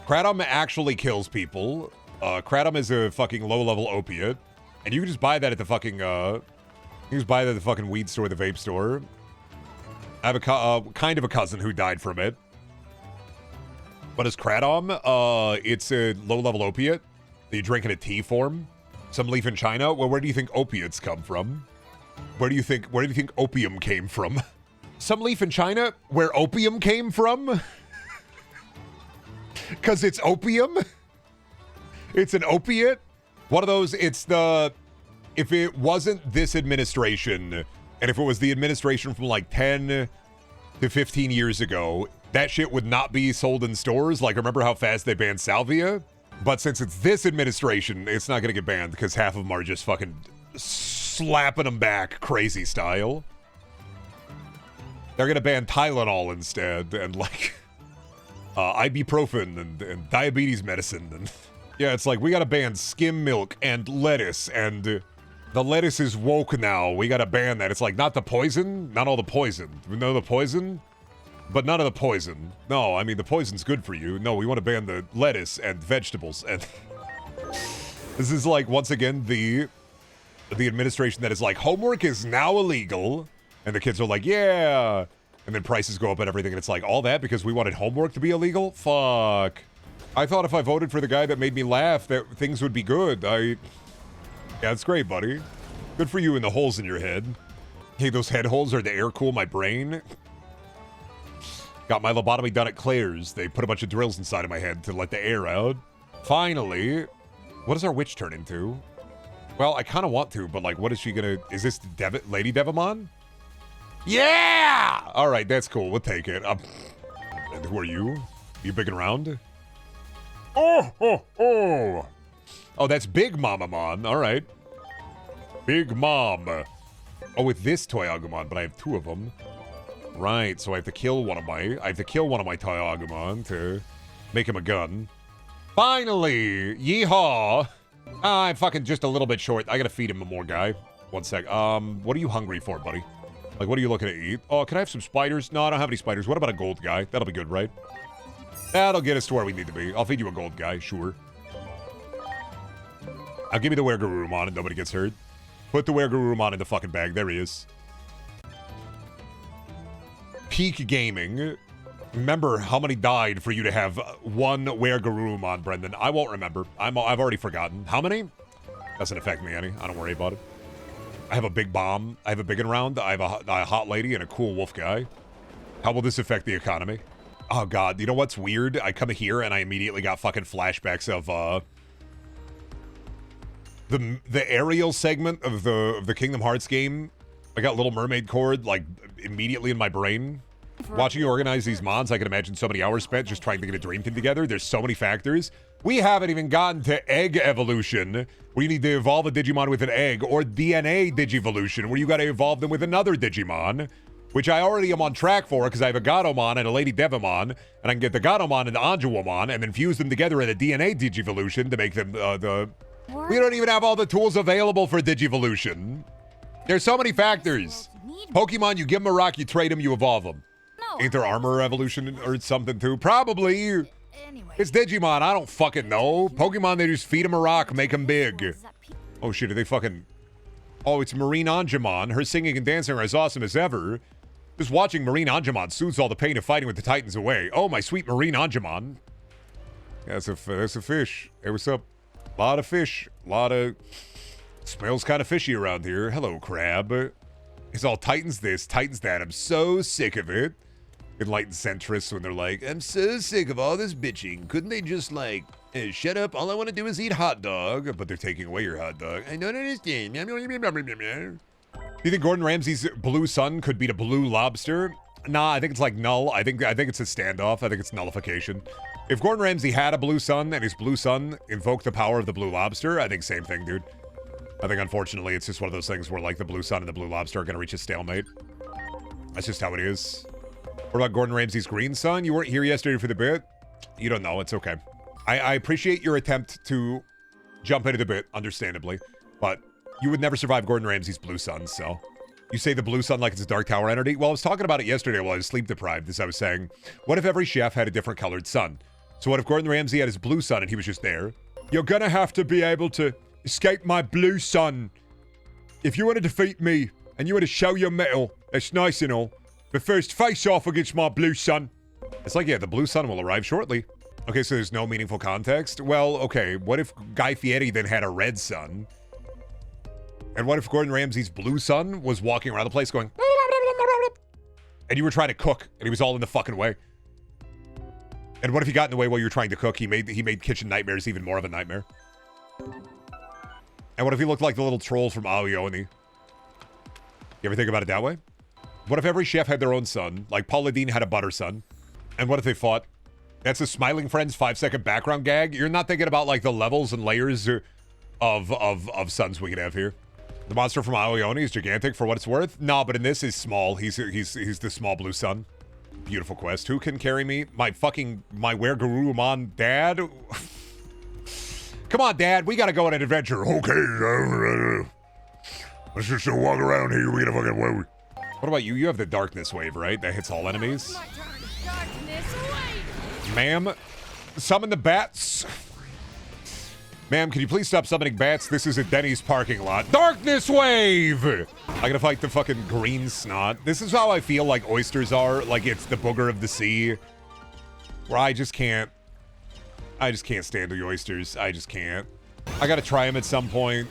Kratom actually kills people. Kratom is a fucking low-level opiate. And you can just buy that at the fucking, you can just buy that at the fucking weed store, the vape store. I have a kind of a cousin who died from it. What is Kratom? It's a low-level opiate that you drink in a tea form. Some leaf in China. Well, where do you think opiates come from? Where do you think opium came from? Some leaf in China where opium came from? Because it's opium? It's an opiate? One of those, if it wasn't this administration, and if it was the administration from like 10 to 15 years ago, that shit would not be sold in stores. Like, remember how fast they banned salvia? But since it's this administration, it's not going to get banned because half of them are just fucking slapping them back crazy style. They're going to ban Tylenol instead and like ibuprofen and diabetes medicine. And yeah, it's like we got to ban skim milk and lettuce, and the lettuce is woke now. We got to ban that. It's like not the poison, not all the poison. We know the poison, but none of the poison. No, I mean, the poison's good for you. No, we want to ban the lettuce and vegetables. And this is like, once again, the administration that is like, homework is now illegal. And the kids are like, yeah. And then prices go up and everything. And it's like, all that because we wanted homework to be illegal? Fuck. I thought if I voted for the guy that made me laugh, that things would be good. Yeah, that's great, buddy. Good for you and the holes in your head. Hey, those head holes are the air cool my brain. Got my lobotomy done at Claire's. They put a bunch of drills inside of my head to let the air out. Finally. What does our witch turn into? Well, I kind of want to, but like, what is she gonna... Is this Lady Devamon? Yeah! All right, that's cool. We'll take it. And who are you? You big and round? Oh, that's Big Mamamon. All right. Big Mom. Oh, with this toy Agumon, but I have two of them. Right, so I have to kill one of my toy Agumon to make him a gun. Finally! Yeehaw! I'm fucking just a little bit short. I gotta feed him more, guy. One sec. What are you hungry for, buddy? Like, what are you looking to eat? Oh, can I have some spiders? No, I don't have any spiders. What about a gold guy? That'll be good, right? That'll get us to where we need to be. I'll feed you a gold guy, sure. I'll give me the Wergarurumon and nobody gets hurt. Put the Wergarurumon in the fucking bag. There he is. Peak gaming. Remember how many died for you to have one Wergarurumon, Brendan? I won't remember. I've already forgotten. How many? Doesn't affect me any. I don't worry about it. I have a big bomb. I have a big and round. I have a hot lady and a cool wolf guy. How will this affect the economy? Oh, God. You know what's weird? I come here and I immediately got fucking flashbacks of, the aerial segment of the Kingdom Hearts game, I got Little Mermaid chord like immediately in my brain. Watching you organize these mods, I can imagine so many hours spent just trying to get a dream team together. There's so many factors. We haven't even gotten to egg evolution, where you need to evolve a Digimon with an egg, or DNA Digivolution, where you got to evolve them with another Digimon, which I already am on track for because I have a Gatomon and a Lady Devamon, and I can get the Gatomon and the Anjuwamon and then fuse them together in a DNA Digivolution to make them We don't even have all the tools available for Digivolution. There's so many factors. Pokemon, you give them a rock, you trade them, you evolve them. Ain't there armor evolution or something too? Probably. Anyway. It's Digimon. I don't fucking know. Pokemon, they just feed them a rock, make them big. Oh shit, are they fucking... Oh, it's Marine Anjumon. Her singing and dancing are as awesome as ever. Just watching Marine Anjumon soothes all the pain of fighting with the Titans away. Oh, my sweet Marine Anjumon. Yeah, that's a fish. Hey, what's up? A lot of fish. A lot of... Smells kind of fishy around here. Hello, crab. It's all Titans this, Titans that. I'm so sick of it. Enlightened centrists when they're like, I'm so sick of all this bitching. Couldn't they just like, shut up? All I want to do is eat hot dog. But they're taking away your hot dog. I don't understand. Do you think Gordon Ramsay's blue sun could beat a blue lobster? Nah, I think it's like null. I think it's a standoff. I think it's nullification. If Gordon Ramsay had a blue sun and his blue sun invoked the power of the blue lobster, I think same thing, dude. I think unfortunately it's just one of those things where like the blue sun and the blue lobster are going to reach a stalemate. That's just how it is. What about Gordon Ramsay's green sun? You weren't here yesterday for the bit? You don't know. It's okay. I appreciate your attempt to jump into the bit, understandably, but you would never survive Gordon Ramsay's blue sun, so. You say the blue sun like it's a Dark Tower entity? Well, I was talking about it yesterday while I was sleep deprived, as I was saying, what if every chef had a different colored sun? So what if Gordon Ramsay had his blue sun and he was just there? You're gonna have to be able to escape my blue sun. If you want to defeat me and you want to show your mettle, that's nice and all. But first, face off against my blue sun. It's like, yeah, the blue sun will arrive shortly. Okay, so there's no meaningful context? Well, okay, what if Guy Fieri then had a red sun? And what if Gordon Ramsay's blue sun was walking around the place going... And you were trying to cook, and he was all in the fucking way? And what if he got in the way while you were trying to cook? He made kitchen nightmares even more of a nightmare. And what if he looked like the little troll from Aoyoni? You ever think about it that way? What if every chef had their own son, like Paula Deen had a butter son? And what if they fought? That's a Smiling Friends 5-second background gag. You're not thinking about like the levels and layers of sons we could have here. The monster from Aoyoni is gigantic for what it's worth. No, but in this he's small. He's the small blue sun. Beautiful quest. Who can carry me? My Were-Garurumon dad? Come on, Dad. We gotta go on an adventure. Okay. Let's just walk around here. We gotta fucking wait. What about you? You have the darkness wave, right? That hits all enemies. Ma'am, summon the bats. Ma'am, can you please stop summoning bats? This is a Denny's parking lot. Darkness wave! I gotta fight the fucking green snot. This is how I feel like oysters are. Like it's the booger of the sea. Where I just can't stand the oysters. I just can't. I gotta try them at some point,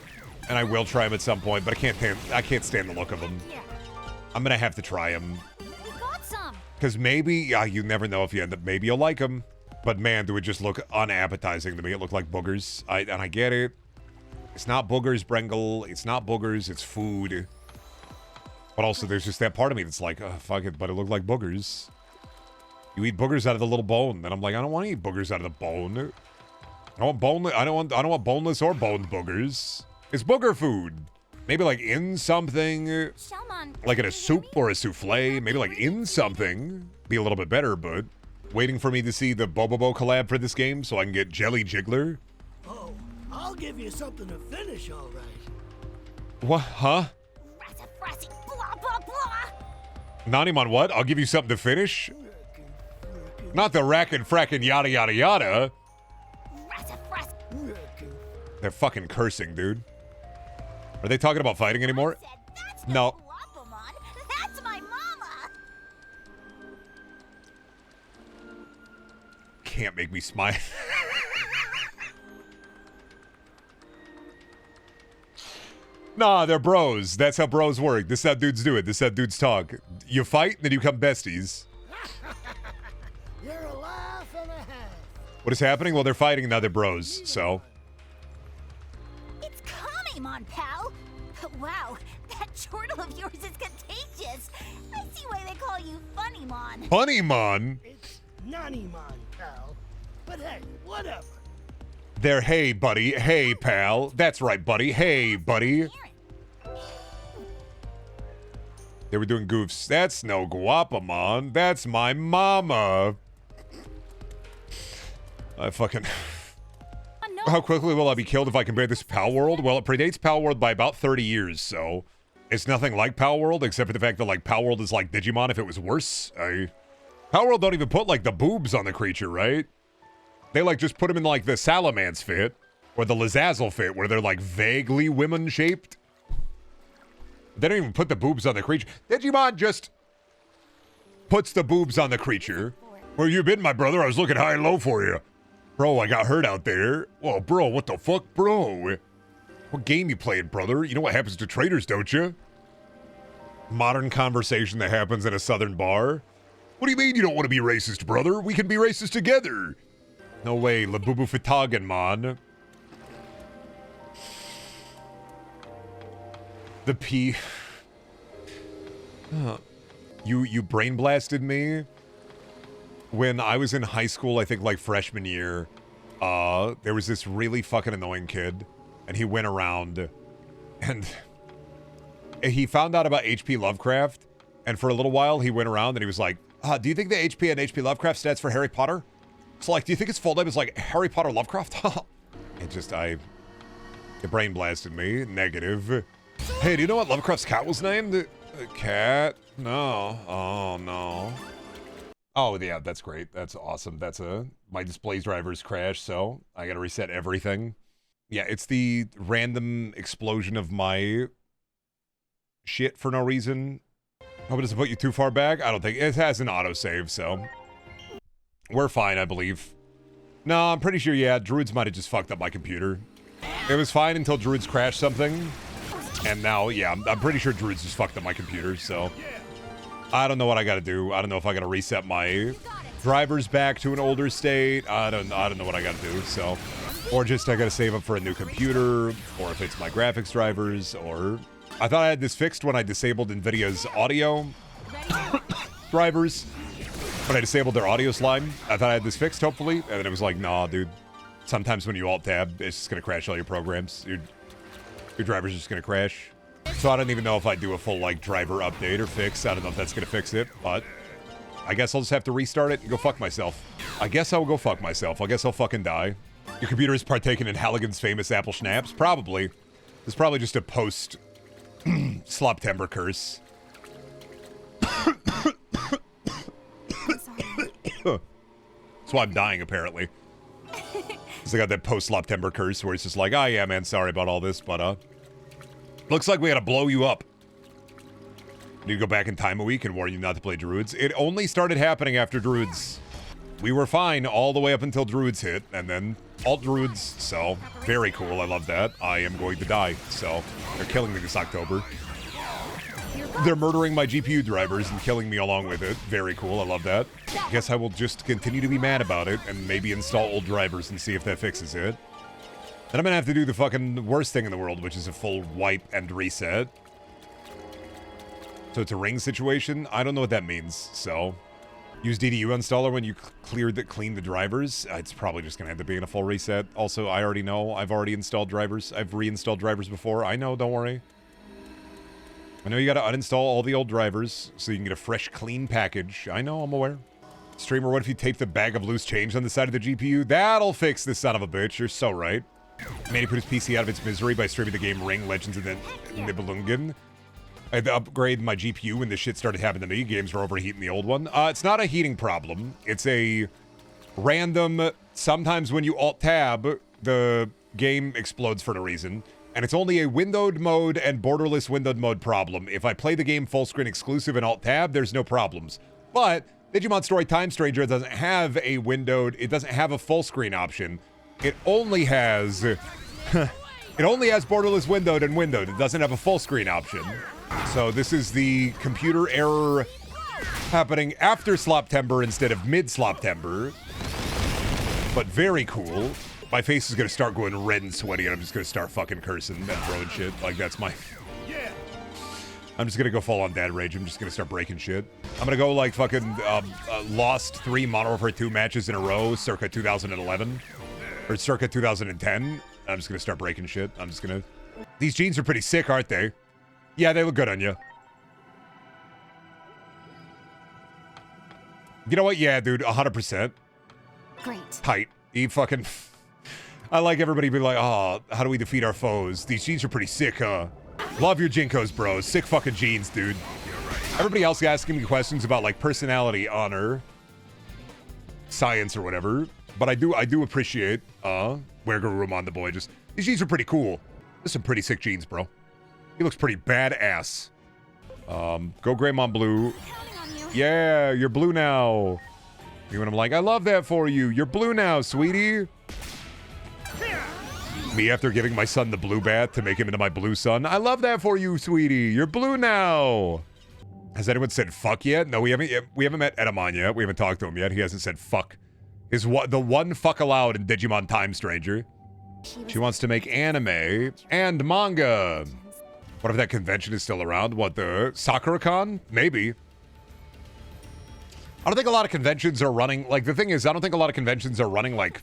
and I will try them at some point, but I can't stand the look of them. I'm gonna have to try them. We got some. Because maybe, you never know if you end up, maybe you'll like them. But man, do it just look unappetizing to me. It looked like boogers. And I get it. It's not boogers, Brendaniel. It's not boogers, it's food. But also there's just that part of me that's like, oh, fuck it, but it looked like boogers. You eat boogers out of the little bone. And I'm like, I don't want to eat boogers out of the bone. I don't want boneless or boned boogers. It's booger food. Maybe like in something. Shalmon, Like in a soup or a souffle. Maybe like in something. Be a little bit better, but waiting for me to see the Bobobo collab for this game so I can get Jelly Jiggler. Oh, I'll give you something to finish, all right. What? Huh? Razzafrazzy, blah, blah, blah. Nanimon what? I'll give you something to finish? Not the rackin' frackin' yada yada yada. Razzafrazzy. They're fucking cursing, dude. Are they talking about fighting anymore? Said, that's No. Guapamon. That's my mama. Can't make me smile. Nah, they're bros. That's how bros work. This is how dudes do it. This is how dudes talk. You fight, and then you become besties. You're a laugh and a half. What is happening? Well, they're fighting, and now they're bros, so. It's coming. Digimon, pal. Wow, that chortle of yours is contagious. I see why they call you Funnymon. Funnymon? It's Nanimon, pal. But hey, whatever. They're hey, buddy. Hey, pal. That's right, buddy. Hey, buddy. They were doing goofs. That's no Guapamon. That's my mama. I fucking... How quickly will I be killed if I compare this to Pal World? Well, it predates Pal World by about 30 years, so... It's nothing like Pal World, except for the fact that, like, Pal World is like Digimon if it was worse. Pal World don't even put, like, the boobs on the creature, right? They, like, just put them in, like, the Salamence fit, or the Lazazel fit, where they're, like, vaguely women-shaped. They don't even put the boobs on the creature. Digimon just puts the boobs on the creature. Where you been, my brother? I was looking high and low for you. Bro, I got hurt out there. Whoa, bro, what the fuck, bro? What game you playing, brother? You know what happens to traitors, don't you? Modern conversation that happens in a southern bar. What do you mean you don't want to be racist, brother? We can be racist together. No way, Labubu Fitagen, man. The P... You brain blasted me? When I was in high school, I think like freshman year, there was this really fucking annoying kid, and he went around, and he found out about H.P. Lovecraft, and for a little while he went around and he was like, do you think the HP and H.P. Lovecraft stands for Harry Potter? So like, do you think his full name is like Harry Potter Lovecraft? It brain blasted me. Negative. Hey, do you know what Lovecraft's cat was named? Cat? No. Oh, no. Oh, yeah, that's great. That's awesome. My display drivers crashed, so I gotta reset everything. Yeah, it's the random explosion of my shit for no reason. Hope it doesn't put you too far back. I don't think it has an autosave, so we're fine, I believe. No, I'm pretty sure, yeah, Druids might have just fucked up my computer. It was fine until Druids crashed something, and now, yeah, I'm pretty sure Druids just fucked up my computer, so I don't know what I gotta do. I don't know if I gotta reset my drivers back to an older state. I don't know what I gotta do, so. Or just I gotta save up for a new computer, or if it's my graphics drivers, or... I thought I had this fixed when I disabled NVIDIA's audio drivers. When I disabled their audio slime, I thought I had this fixed, hopefully, and then it was like, nah, dude. Sometimes when you alt-tab, it's just gonna crash all your programs. Your driver's just gonna crash. So I don't even know if I do a full, like, driver update or fix. I don't know if that's gonna fix it, but I guess I'll just have to restart it and go fuck myself. I guess I'll go fuck myself. I guess I'll fucking die. Your computer is partaking in Halligan's famous apple schnapps? Probably. It's probably just a post Sloptember curse. That's why I'm dying, apparently. Because I got that post Sloptember curse where it's just like, oh yeah, man, sorry about all this, but looks like we gotta blow you up. I need to go back in time a week and warn you not to play Druids. It only started happening after Druids. We were fine all the way up until Druids hit, and then alt Druids, so very cool, I love that. I am going to die, so they're killing me this October. They're murdering my GPU drivers and killing me along with it. Very cool, I love that. Guess I will just continue to be mad about it and maybe install old drivers and see if that fixes it. Then I'm gonna have to do the fucking worst thing in the world, which is a full wipe and reset. So it's a ring situation? I don't know what that means, so... Use DDU installer when you clean the drivers. It's probably just going to end up being a full reset. Also, I already know. I've already installed drivers. I've reinstalled drivers before. I know, don't worry. I know you got to uninstall all the old drivers so you can get a fresh, clean package. I know, I'm aware. Streamer, what if you tape the bag of loose change on the side of the GPU? That'll fix this son of a bitch. You're so right. Manny put his PC out of its misery by streaming the game Ring Legends of the Nibelungen. I had to upgrade my GPU when this shit started happening to me. Games were overheating the old one. It's not a heating problem. It's a random... Sometimes when you alt-tab, the game explodes for no reason. And it's only a windowed mode and borderless windowed mode problem. If I play the game full screen exclusive and alt-tab, there's no problems. But Digimon Story Time Stranger doesn't have a windowed... It doesn't have a full screen option. It only has... it only has borderless windowed and windowed. It doesn't have a full screen option. So this is the computer error happening after Sloptember instead of mid-Sloptember. But very cool. My face is gonna start going red and sweaty, and I'm just gonna start fucking cursing and throwing shit. Like, that's my... I'm just gonna go full on dad rage. I'm just gonna start breaking shit. I'm gonna go like fucking lost 3 Modern Warfare 2 matches in a row circa 2011. Or circa 2010. I'm just gonna start breaking shit. I'm just gonna... These jeans are pretty sick, aren't they? Yeah, they look good on you. You know what? Yeah, dude, 100%. Great. Tight. He fucking... I like everybody be like, oh, how do we defeat our foes? These jeans are pretty sick, huh? Love your Jinkos, bro. Sick fucking jeans, dude. Everybody else asking me questions about, like, personality, honor, science, or whatever. But I do appreciate, where Garurumon the boy just... These jeans are pretty cool. There's some pretty sick jeans, bro. He looks pretty badass. Go Greymon Blue. Yeah, you're blue now. And I'm like, I love that for you. You're blue now, sweetie. Me after giving my son the blue bath to make him into my blue son. I love that for you, sweetie. You're blue now. Has anyone said fuck yet? No, we haven't met Edamon yet. We haven't talked to him yet. He hasn't said fuck. The one fuck allowed in Digimon Time Stranger. She wants to make anime and manga. What if that convention is still around? What, the SakuraCon? Maybe. I don't think a lot of conventions are running... Like, the thing is, I don't think a lot of conventions are running, like,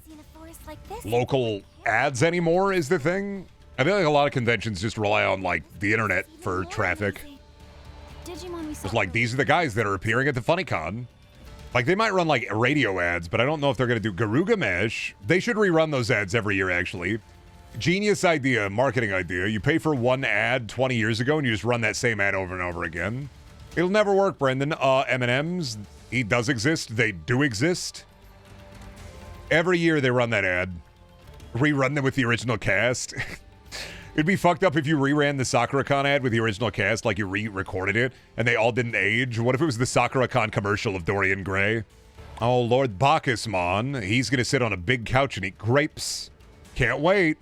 local ads anymore is the thing. I feel like a lot of conventions just rely on, like, the internet for traffic. It's like, these are the guys that are appearing at the FunnyCon. Like, they might run, like, radio ads, but I don't know if they're going to do Garugamesh. They should rerun those ads every year, actually. Genius idea, marketing idea. You pay for one ad 20 years ago, and you just run that same ad over and over again. It'll never work, Brendan. M&M's, he does exist. They do exist. Every year they run that ad. Rerun them with the original cast. It'd be fucked up if you reran the SakuraCon ad with the original cast, like you re-recorded it, and they all didn't age. What if it was the SakuraCon commercial of Dorian Gray? Oh, Lord Bacchusmon. He's gonna sit on a big couch and eat grapes. Can't wait.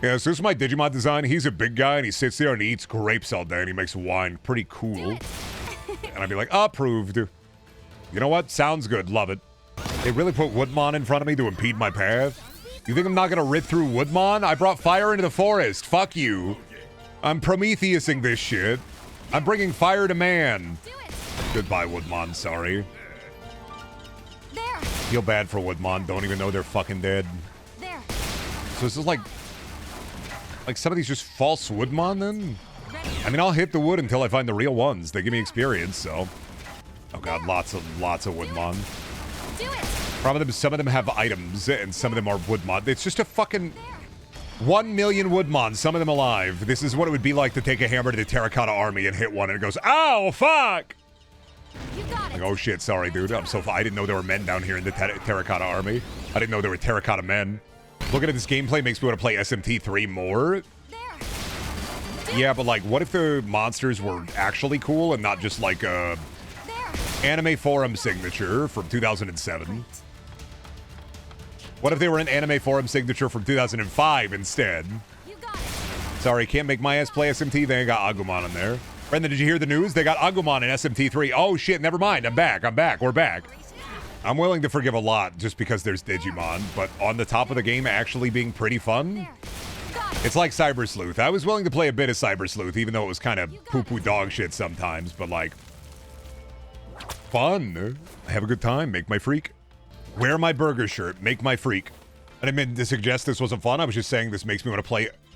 Yeah, so this is my Digimon design. He's a big guy, and he sits there and he eats grapes all day, and he makes wine. Pretty cool. And I'd be like, approved. You know what? Sounds good. Love it. They really put Woodmon in front of me to impede my path? You think I'm not gonna rip through Woodmon? I brought fire into the forest. Fuck you. I'm Prometheusing this shit. I'm bringing fire to man. Goodbye, Woodmon. Sorry. There. Feel bad for Woodmon. Don't even know they're fucking dead. There. So this is like some of these just false Woodmon then? I mean, I'll hit the wood until I find the real ones. They give me experience, so. Oh god, lots of Woodmon. Do it. Some of them have items, and some of them are Woodmon. It's just a fucking 1 million Woodmon, some of them alive. This is what it would be like to take a hammer to the Terracotta Army and hit one, and it goes, ow, fuck! You got it. Like, oh shit, sorry, dude. I didn't know there were men down here in the Terracotta Army. I didn't know there were Terracotta men. Looking at this gameplay makes me want to play SMT3 more. Yeah, but like, what if the monsters were actually cool and not just like a anime forum signature from 2007? What if they were an anime forum signature from 2005 instead? Sorry, can't make my ass play SMT. They got Agumon in there. Brendan, did you hear the news? They got Agumon in SMT3. Oh shit, never mind. I'm back. We're back. I'm willing to forgive a lot just because there's Digimon, but on the top of the game actually being pretty fun, it's like Cyber Sleuth. I was willing to play a bit of Cyber Sleuth, even though it was kind of poo-poo dog shit sometimes, but like, fun. Have a good time. Make my freak. Wear my burger shirt. Make my freak. I didn't mean to suggest this wasn't fun. I was just saying this makes me want to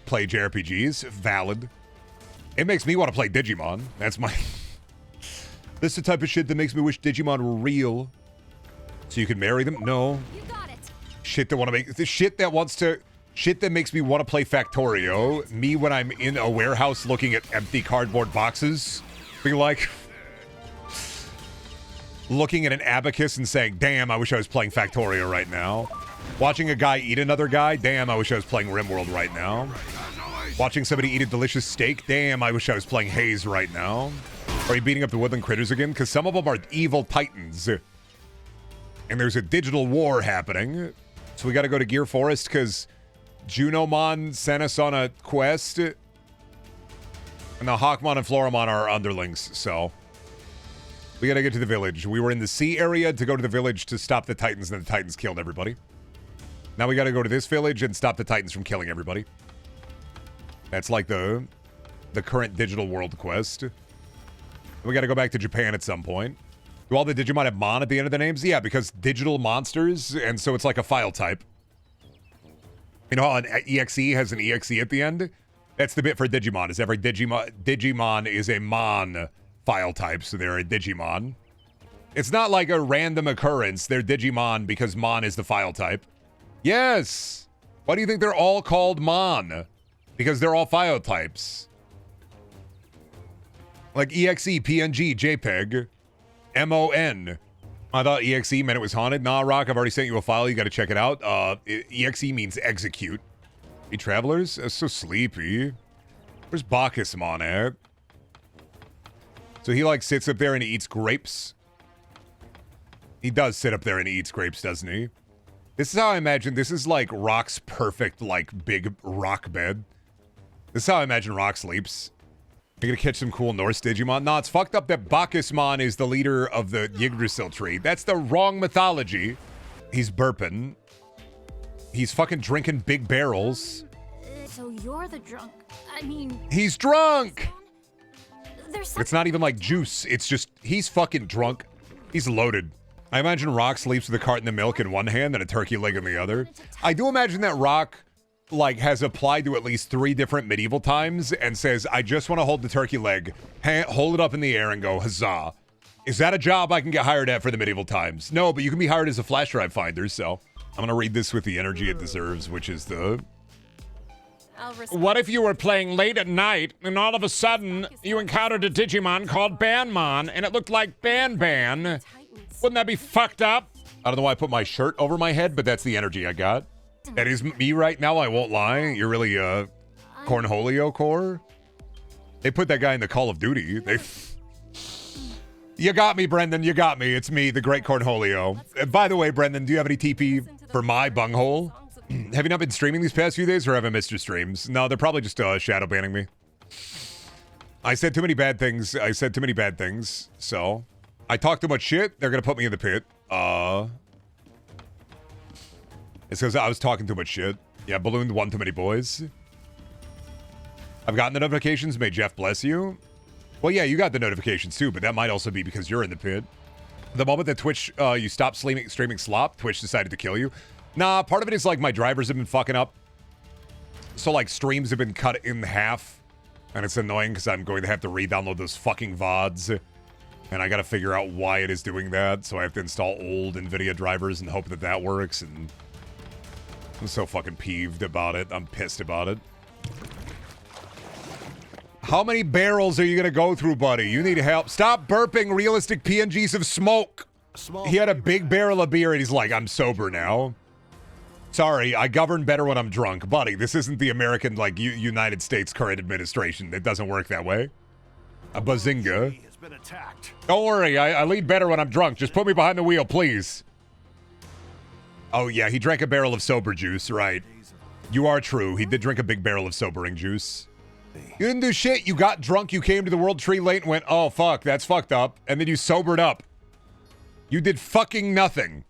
play JRPGs. Valid. It makes me want to play Digimon. That's my... This is the type of shit that makes me wish Digimon were real. So you can marry them? No. You got it. Shit that want to make... The shit that wants to... Shit that makes me want to play Factorio. Me when I'm in a warehouse looking at empty cardboard boxes. Be like... Looking at an abacus and saying, damn, I wish I was playing Factorio right now. Watching a guy eat another guy, damn, I wish I was playing RimWorld right now. Watching somebody eat a delicious steak, damn, I wish I was playing Haze right now. Are you beating up the woodland critters again? Because some of them are evil titans. And there's a digital war happening. So we got to go to Gear Forest because Junomon sent us on a quest. And the Hawkmon and Floramon are underlings, so... We gotta get to the village. We were in the sea area to go to the village to stop the Titans, and the Titans killed everybody. Now we got to go to this village and stop the Titans from killing everybody. That's like the current digital world quest. We got to go back to Japan at some point. Do all the Digimon have Mon at the end of the names? Yeah, because digital monsters, and so it's like a file type. You know how an EXE has an EXE at the end? That's the bit for Digimon, is every Digimon is a Mon file type, so they're a Digimon. It's not like a random occurrence. They're Digimon because Mon is the file type. Yes! Why do you think they're all called Mon? Because they're all file types. Like EXE, PNG, JPEG, MON. I thought EXE meant it was haunted. Nah, Rock, I've already sent you a file. You got to check it out. EXE means execute. Hey, travelers? That's so sleepy. Where's Bacchusmon at? So he, like, sits up there and he eats grapes. He does sit up there and he eats grapes, doesn't he? This is how I imagine. This is, like, Rock's perfect, like, big rock bed. This is how I imagine Rock sleeps. You're gonna catch some cool Norse Digimon? Nah, it's fucked up that Bacchusmon is the leader of the Yggdrasil tree. That's the wrong mythology. He's burping. He's fucking drinking big barrels. So you're the drunk. I mean... He's drunk! There's It's not even like juice. It's just, he's fucking drunk. He's loaded. I imagine Rock sleeps with a carton of milk in one hand and a turkey leg in the other. I do imagine that Rock... like, has applied to at least 3 different medieval times and says, I just want to hold the turkey leg, hold it up in the air and go, huzzah. Is that a job I can get hired at for the medieval times? No, but you can be hired as a flash drive finder, so I'm going to read this with the energy it deserves, which is the... What if you were playing late at night and all of a sudden you encountered a Digimon called Banmon and it looked like Ban. Wouldn't that be fucked up? I don't know why I put my shirt over my head, but that's the energy I got. That is me right now, I won't lie. You're really, Cornholio core? They put that guy in the Call of Duty. You got me, Brendan, you got me. It's me, the great Cornholio. By the way, Brendan, do you have any TP for my bunghole? Have you not been streaming these past few days, or have I missed your streams? No, they're probably just, shadow banning me. I said too many bad things. So I talk too much shit, they're gonna put me in the pit. It's because I was talking too much shit. Yeah, ballooned one too many boys. I've gotten the notifications. May Jeff bless you. Well, yeah, you got the notifications too, but that might also be because you're in the pit. The moment that Twitch, you stopped streaming slop, Twitch decided to kill you. Nah, part of it is like my drivers have been fucking up. So like streams have been cut in half. And it's annoying because I'm going to have to re-download those fucking VODs. And I got to figure out why it is doing that. So I have to install old NVIDIA drivers and hope that that works. And I'm so fucking peeved about it. I'm pissed about it. How many barrels are you going to go through, buddy? You need help. Stop burping realistic PNGs of smoke. He had a big barrel of beer and he's like, I'm sober now. Sorry, I govern better when I'm drunk. Buddy, this isn't the American, like, United States current administration. It doesn't work that way. A bazinga. Don't worry, I lead better when I'm drunk. Just put me behind the wheel, please. Oh, yeah, he drank a barrel of sober juice, right. You are true. He did drink a big barrel of sobering juice. You didn't do shit. You got drunk, you came to the World Tree late and went, oh, fuck, that's fucked up. And then you sobered up. You did fucking nothing.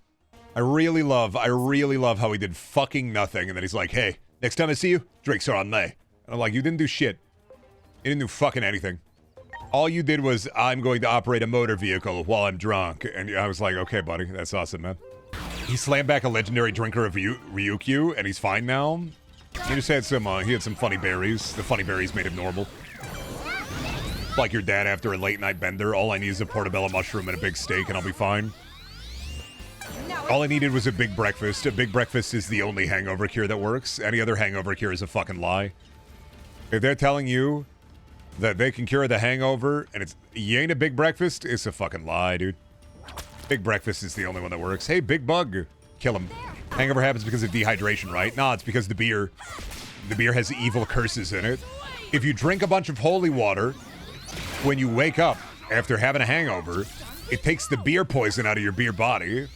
I really love how he did fucking nothing. And then he's like, hey, next time I see you, drinks are on me. And I'm like, you didn't do shit. You didn't do fucking anything. All you did was, I'm going to operate a motor vehicle while I'm drunk. And I was like, okay, buddy, that's awesome, man. He slammed back a legendary drinker of Ryukyu, and he's fine now. He just had some funny berries. The funny berries made him normal. Like your dad after a late night bender. All I need is a portobello mushroom and a big steak, and I'll be fine. All I needed was a big breakfast. A big breakfast is the only hangover cure that works. Any other hangover cure is a fucking lie. If they're telling you that they can cure the hangover and you ain't a big breakfast, it's a fucking lie, dude. Big breakfast is the only one that works. Hey, big bug. Kill him. Hangover happens because of dehydration, right? Nah, it's because the beer has evil curses in it. If you drink a bunch of holy water, when you wake up after having a hangover, it takes the beer poison out of your beer body.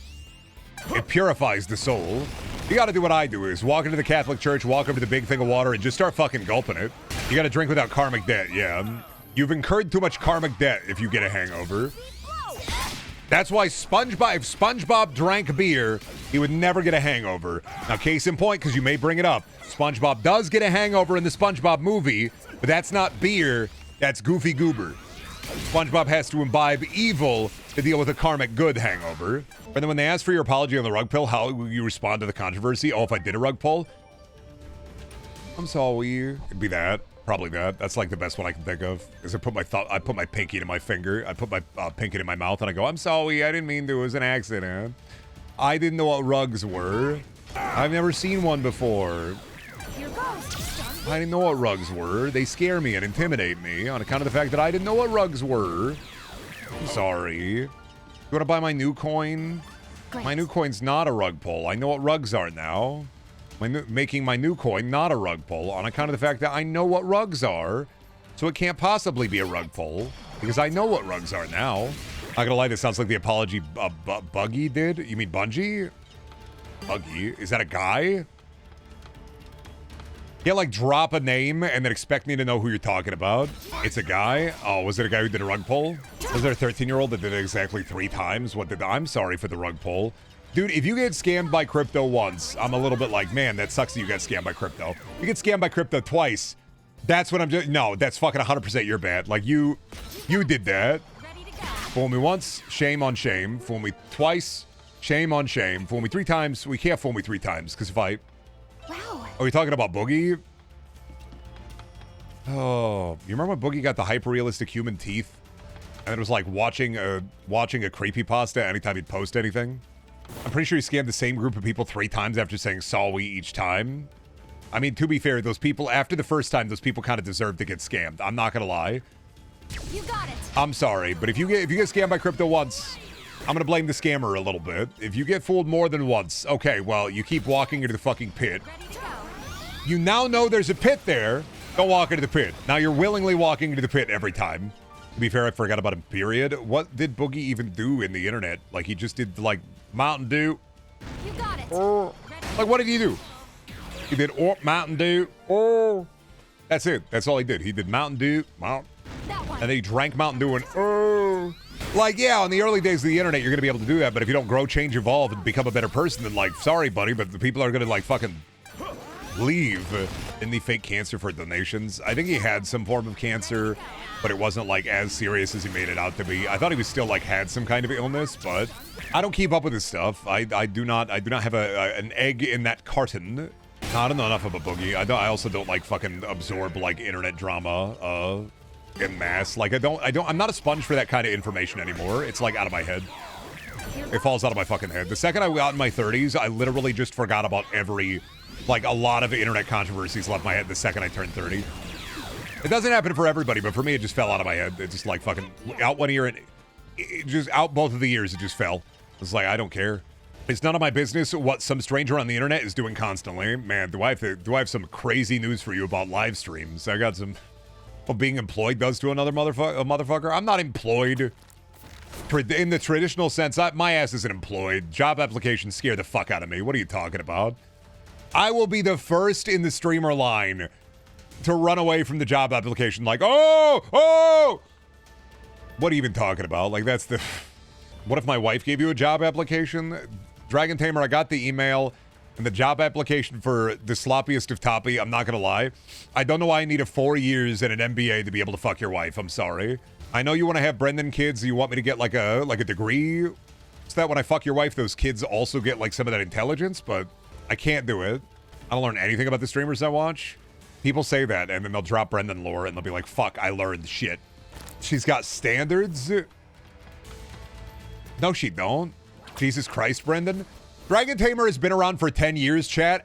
It purifies the soul. You gotta do what I do, is walk into the Catholic Church, walk over to the big thing of water, and just start fucking gulping it. You gotta drink without karmic debt, yeah. You've incurred too much karmic debt if you get a hangover. That's why if SpongeBob drank beer, He would never get a hangover. Now, case in point, because you may bring it up, SpongeBob does get a hangover in the SpongeBob movie, but that's not beer, that's Goofy Goober. SpongeBob has to imbibe evil to deal with a karmic good hangover. And then when they ask for your apology on the rug pull, how will you respond to the controversy? Oh, if I did a rug pull? I'm sorry. It'd be that. Probably that. That's like the best one I can think of. Is I put my pinky to my finger. I put my pinky in my mouth and I go, I'm sorry. I didn't mean to. It was an accident. I didn't know what rugs were. I've never seen one before. Here goes. I didn't know what rugs were. They scare me and intimidate me on account of the fact that I didn't know what rugs were. I'm sorry. You want to buy my new coin? Great. My new coin's not a rug pull. I know what rugs are now. Making my new coin not a rug pull on account of the fact that I know what rugs are. So it can't possibly be a rug pull because I know what rugs are now. Not gonna lie, this sounds like the apology Buggy did. You mean Bungie? Buggy? Is that a guy? Yeah, like drop a name and then expect me to know who you're talking about. It's a guy? Oh, was it a guy who did a rug pull? Was there a 13-year-old that did it exactly 3 times? I'm sorry for the rug pull. Dude, if you get scammed by crypto once, I'm a little bit like, man, that sucks that you got scammed by crypto. If you get scammed by crypto twice, that's what I'm just, no, that's fucking 100% your bad. Like, you did that. Ready to go. Fool me once, shame on shame. Fool me twice, shame on shame. Fool me 3 times, we can't fool me 3 times, because if I... Wow. Are we talking about Boogie? Oh, you remember when Boogie got the hyper-realistic human teeth? And it was like watching a creepypasta anytime he'd post anything? I'm pretty sure he scammed the same group of people 3 times after saying sorry each time. I mean, to be fair, those people, after the first time, those people kind of deserve to get scammed. I'm not gonna lie. You got it. I'm sorry, but if you get scammed by crypto once, I'm gonna blame the scammer a little bit. If you get fooled more than once, okay, well, you keep walking into the fucking pit. Ready to go. You now know there's a pit there. Don't walk into the pit. Now you're willingly walking into the pit every time. To be fair, I forgot about him, period. What did Boogie even do in the internet? Like, he just did, like, Mountain Dew. You got it. Like, what did he do? He did Mountain Dew. That's it. That's all he did. He did Mountain Dew. That one. And then he drank Mountain Dew and like, yeah, in the early days of the internet, you're going to be able to do that. But if you don't grow, change, evolve, and become a better person, then, like, sorry, buddy, but the people are going to, like, fucking leave in the fake cancer for donations. I think he had some form of cancer, but it wasn't, like, as serious as he made it out to be. I thought he was still, like, had some kind of illness, but I don't keep up with his stuff. I do not have an egg in that carton. Not enough of a Boogie. I also don't, like, fucking absorb, like, internet drama en masse. Like, I'm not a sponge for that kind of information anymore. It's, like, out of my head. It falls out of my fucking head. The second I got in my 30s, I literally just forgot about a lot of internet controversies left my head the second I turned 30. It doesn't happen for everybody, but for me, it just fell out of my head. It just, like, fucking out one ear and it just out both of the ears. It just fell. It's like, I don't care. It's none of my business what some stranger on the internet is doing constantly. Man, do I have some crazy news for you about live streams? I got some... What being employed does to another motherfucker. I'm not employed. In the traditional sense, my ass isn't employed. Job applications scare the fuck out of me. What are you talking about? I will be the first in the streamer line to run away from the job application like, oh! What are you even talking about? Like, that's the... What if my wife gave you a job application? Dragon Tamer, I got the email and the job application for the sloppiest of toppy. I'm not gonna lie. I don't know why I need 4 years and an MBA to be able to fuck your wife. I'm sorry. I know you want to have Brendan kids. You want me to get like a degree so that when I fuck your wife, those kids also get like some of that intelligence, but I can't do it. I don't learn anything about the streamers I watch. People say that and then they'll drop Brendan lore and they'll be like, fuck, I learned shit. She's got standards. No, she don't. Jesus Christ, Brendan. Dragon Tamer has been around for 10 years, chat,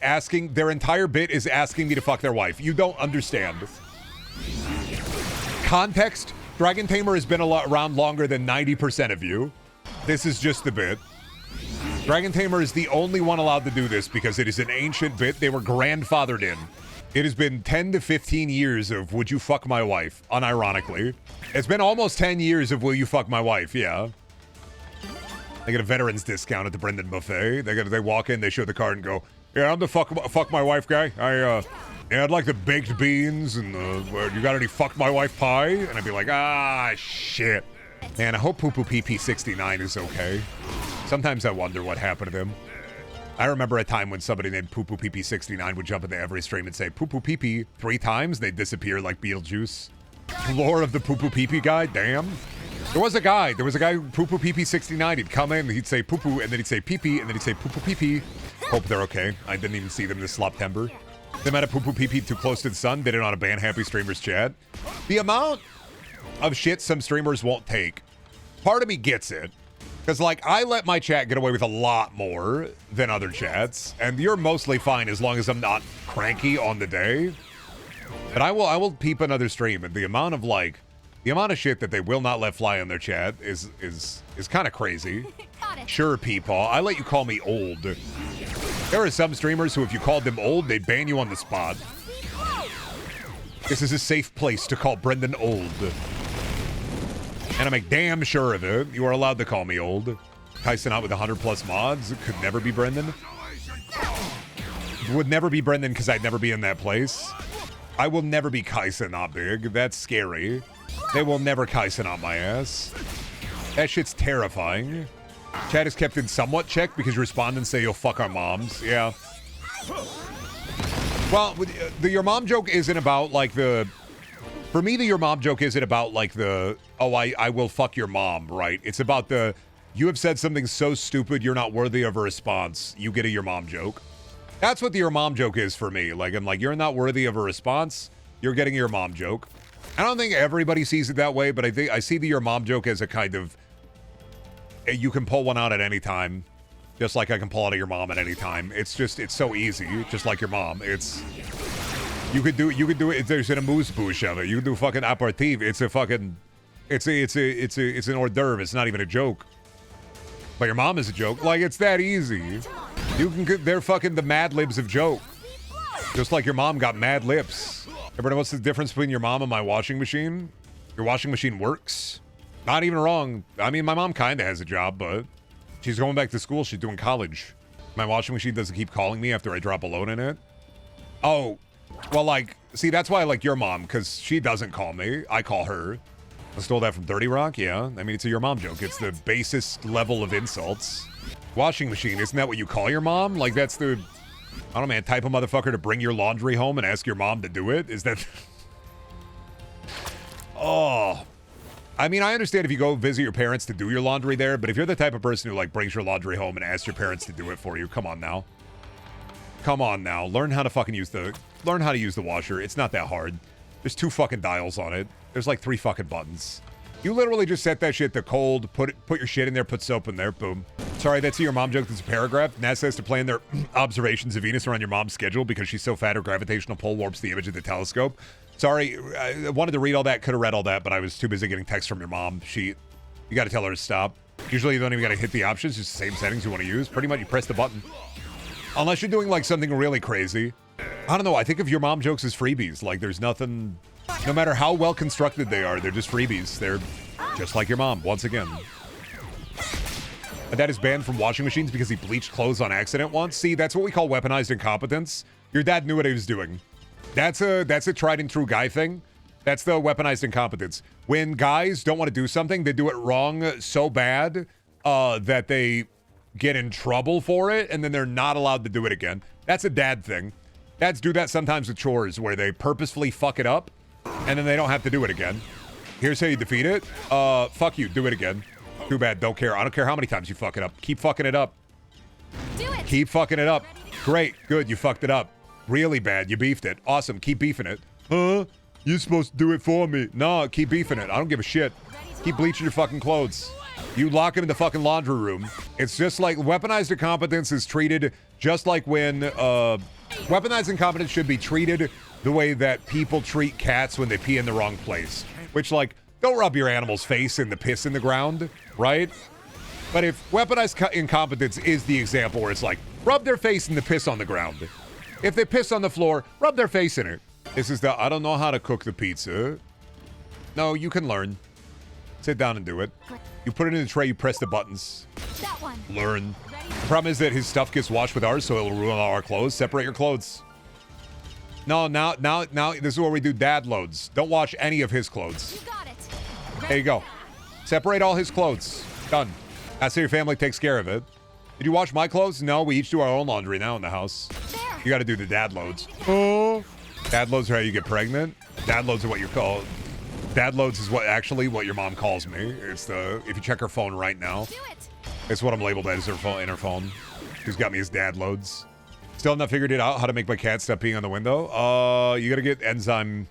their entire bit is asking me to fuck their wife. You don't understand. Context, Dragon Tamer has been around longer than 90% of you. This is just the bit. Dragon Tamer is the only one allowed to do this because it is an ancient bit. They were grandfathered in. It has been 10 to 15 years of would you fuck my wife, unironically. It's been almost 10 years of will you fuck my wife, yeah. They get a veterans discount at the Brendan buffet. They walk in, they show the card and go, yeah, I'm the fuck my wife guy. Yeah, I'd like the baked beans and you got any fuck my wife pie? And I'd be like, shit. Man, I hope Poo Poo PP69 is okay. Sometimes I wonder what happened to him. I remember a time when somebody named Poo Poo Pee Pee 69 would jump into every stream and say Poo Poo Pee Pee 3 times. They'd disappear like Beetlejuice. Lore of the Poo Poo Pee Pee guy. Damn. There was a guy, Poo Poo Pee Pee 69. He'd come in, he'd say poo poo, and then he'd say pee pee, and then he'd say poo poo pee pee. Hope they're okay. I didn't even see them this Sloptember. They met a poo poo pee pee too close to the sun. Did it on a ban happy streamers chat. The amount of shit some streamers won't take. Part of me gets it. Because, like, I let my chat get away with a lot more than other chats. And you're mostly fine as long as I'm not cranky on the day. But I will peep another stream. And the amount of shit that they will not let fly on their chat is kind of crazy. Sure, Peepaw, I let you call me old. There are some streamers who, if you called them old, they'd ban you on the spot. This is a safe place to call Brendan old. And I make damn sure of it. You are allowed to call me old. Tyson out with 100+ mods. It could never be Brendan. It would never be Brendan because I'd never be in that place. I will never be Kaisa not big. That's scary. They will never Kaisa on my ass. That shit's terrifying. Chat is kept in somewhat check because respondents say you'll fuck our moms. Yeah. Well, the your mom joke isn't about like the... For me, the your mom joke isn't about like the, oh, I will fuck your mom, right? It's about the, you have said something so stupid you're not worthy of a response. You get a your mom joke. That's what the your mom joke is for me. Like, I'm like, you're not worthy of a response. You're getting your mom joke. I don't think everybody sees it that way, but I see the your mom joke as a kind of, you can pull one out at any time. Just like I can pull out of your mom at any time. It's so easy. Just like your mom. You could do it. There's an amuse-bouche of it. You can do fucking aperitif. It's a fucking, it's an hors d'oeuvre. It's not even a joke. But your mom is a joke. Like, it's that easy. They're fucking the Mad Libs of joke. Just like your mom got Mad Lips. Everybody, what's the difference between your mom and my washing machine? Your washing machine works. Not even wrong. I mean, my mom kind of has a job, but she's going back to school. She's doing college. My washing machine doesn't keep calling me after I drop a load in it. Oh. Well, like, see, that's why I like your mom, because she doesn't call me. I call her. I stole that from 30 Rock, yeah. I mean, it's a your mom joke. It's the basest level of insults. Washing machine, isn't that what you call your mom? Like, that's the, I don't know, man, type of motherfucker to bring your laundry home and ask your mom to do it? Is that... Oh. I mean, I understand if you go visit your parents to do your laundry there, but if you're the type of person who, like, brings your laundry home and asks your parents to do it for you, come on now. Come on now. Learn how to fucking use the washer. It's not that hard. There's 2 fucking dials on it. There's like 3 fucking buttons. You literally just set that shit to cold, put your shit in there, put soap in there, boom. Sorry, that's your mom joke. That's a paragraph. NASA has to plan their observations of Venus around your mom's schedule because she's so fat her gravitational pull warps the image of the telescope. Sorry, I wanted to read all that, could have read all that, but I was too busy getting texts from your mom. You got to tell her to stop. Usually you don't even got to hit the options, just the same settings you want to use. Pretty much you press the button. Unless you're doing like something really crazy. I don't know, I think of your mom jokes as freebies. Like there's nothing, no matter how well constructed they are, they're just freebies. They're just like your mom, once again. And that is banned from washing machines because he bleached clothes on accident once. See, that's what we call weaponized incompetence. Your dad knew what he was doing. That's a tried and true guy thing. That's the weaponized incompetence. When guys don't want to do something, they do it wrong so bad that they get in trouble for it, and then they're not allowed to do it again. That's a dad thing. Dads do that sometimes with chores, where they purposefully fuck it up, and then they don't have to do it again. Here's how you defeat it. Fuck you, do it again. Too bad, don't care. I don't care how many times you fuck it up. Keep fucking it up. Do it. Keep fucking it up. Great, good, you fucked it up. Really bad, you beefed it. Awesome, keep beefing it. Huh? You're supposed to do it for me. No, keep beefing it. I don't give a shit. Keep bleaching your fucking clothes. You lock him in the fucking laundry room. It's just like weaponized incompetence is treated just like when weaponized incompetence should be treated the way that people treat cats when they pee in the wrong place. Which, like, don't rub your animal's face in the piss in the ground, right? But if weaponized incompetence is the example where it's like, rub their face in the piss on the ground. If they piss on the floor, rub their face in it. This is the, I don't know how to cook the pizza. No, you can learn. Sit down and do it. You put it in the tray, you press the buttons. That one. Learn. The problem is that his stuff gets washed with ours, so it'll ruin all our clothes. Separate your clothes. No, now, this is where we do dad loads. Don't wash any of his clothes. You got it. There you go. Separate all his clothes. Done. That's how your family takes care of it. Did you wash my clothes? No, we each do our own laundry now in the house. There. You got to do the dad loads. Oh. Dad loads are how you get pregnant. Dad loads are what you're called. Dad loads is what your mom calls me. It's if you check her phone right now, Do it. it's what I'm labeled as in her phone. She's got me as dad loads. Still not figured it out how to make my cat stop peeing on the window. You got to get enzyme.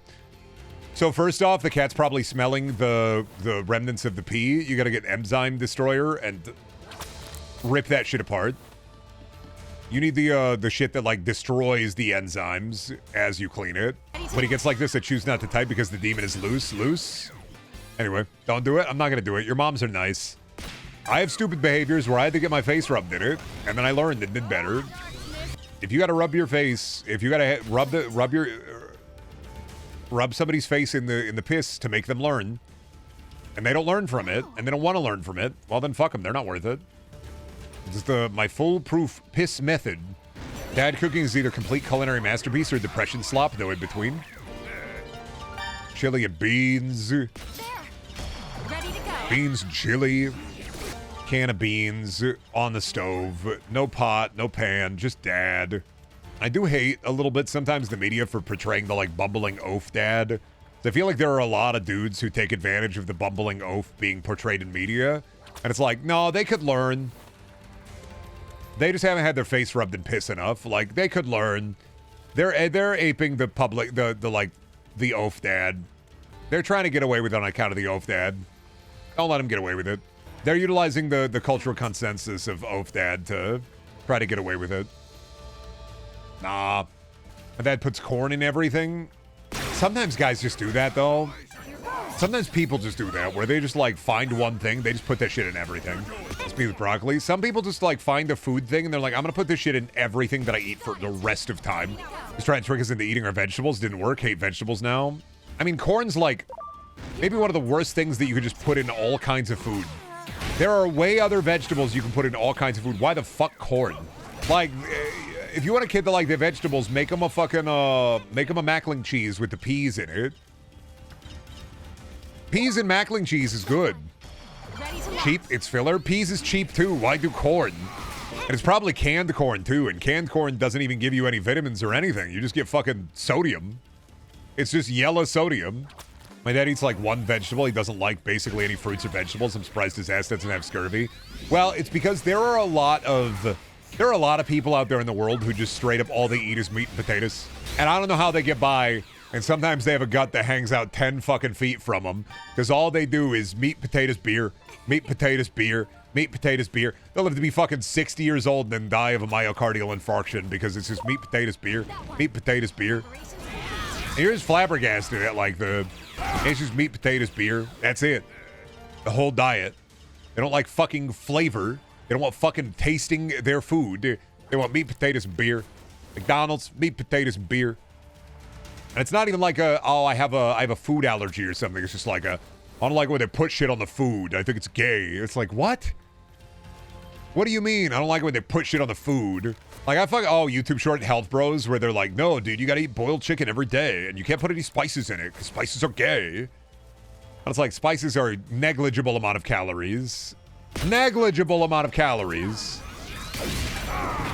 So first off, the cat's probably smelling the remnants of the pee. You got to get enzyme destroyer and rip that shit apart. You need the shit that like destroys the enzymes as you clean it. When he gets like this, I choose not to type because the demon is loose. Anyway, don't do it. I'm not gonna do it. Your moms are nice. I have stupid behaviors where I had to get my face rubbed in it, and then I learned and did better. If you gotta rub your face, if you gotta rub somebody's face in the piss to make them learn, and they don't learn from it, and they don't want to learn from it, well then fuck them. They're not worth it. This is my foolproof piss method. Dad cooking is either complete culinary masterpiece or depression slop, no in between. Chili and beans. There. Ready to go. Beans, chili. Can of beans on the stove. No pot, no pan, just dad. I do hate a little bit sometimes the media for portraying the like bumbling oaf dad. I feel like there are a lot of dudes who take advantage of the bumbling oaf being portrayed in media. And it's like, no, they could learn. They just haven't had their face rubbed in piss enough. Like, they could learn. They're aping the public, the oaf dad. They're trying to get away with it on account of the oaf dad. Don't let them get away with it. They're utilizing the cultural consensus of oaf dad to try to get away with it. Nah. My dad puts corn in everything. Sometimes guys just do that, though. Sometimes people just do that, where they just, like, find one thing, they just put that shit in everything. Let's be with broccoli. Some people just, like, find a food thing, and they're like, I'm gonna put this shit in everything that I eat for the rest of time. Just trying to trick us into eating our vegetables. Didn't work. Hate vegetables now. I mean, corn's, like, maybe one of the worst things that you could just put in all kinds of food. There are way other vegetables you can put in all kinds of food. Why the fuck corn? Like, if you want a kid to like the vegetables, make them a fucking, make them a mackling cheese with the peas in it. Peas and mackling cheese is good. Cheap, it's filler. Peas is cheap too. Why do corn? And it's probably canned corn too. And canned corn doesn't even give you any vitamins or anything. You just get fucking sodium. It's just yellow sodium. My dad eats like one vegetable. He doesn't like basically any fruits or vegetables. I'm surprised his ass doesn't have scurvy. Well, it's because there are a lot of people out there in the world who just straight up all they eat is meat and potatoes. And I don't know how they get by. And sometimes they have a gut that hangs out 10 fucking feet from them. Because all they do is meat, potatoes, beer. Meat, potatoes, beer. Meat, potatoes, beer. They'll live to be fucking 60 years old and then die of a myocardial infarction because it's just meat, potatoes, beer. Meat, potatoes, beer. Here's flabbergasted at like it's just meat, potatoes, beer. That's it. The whole diet. They don't like fucking flavor. They don't want fucking tasting their food. They want meat, potatoes, and beer. McDonald's, meat, potatoes, and beer. And it's not even like I have a food allergy or something. It's just like I don't like when they put shit on the food. I think it's gay. It's like, what? What do you mean? I don't like when they put shit on the food. Like, YouTube short health bros where they're like, no, dude, you gotta eat boiled chicken every day. And you can't put any spices in it because spices are gay. And it's like, spices are a negligible amount of calories. Negligible amount of calories.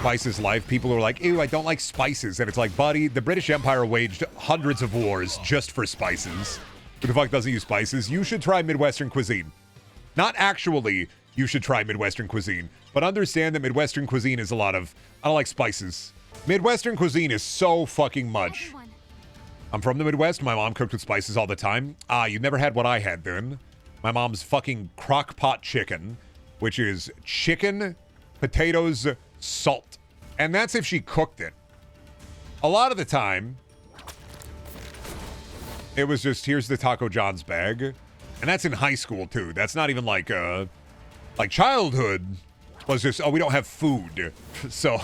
Spices life. People are like, ew, I don't like spices. And it's like, buddy, the British Empire waged hundreds of wars just for spices. Who the fuck doesn't use spices? You should try Midwestern cuisine. Not actually, you should try Midwestern cuisine. But understand that Midwestern cuisine is a lot of, I don't like spices. Midwestern cuisine is so fucking much. I'm from the Midwest. My mom cooked with spices all the time. You never had what I had then. My mom's fucking crock pot chicken, which is chicken, potatoes, salt. And that's if she cooked it. A lot of the time, it was just, here's the Taco John's bag. And that's in high school, too. That's not even like childhood was just, oh, we don't have food. So,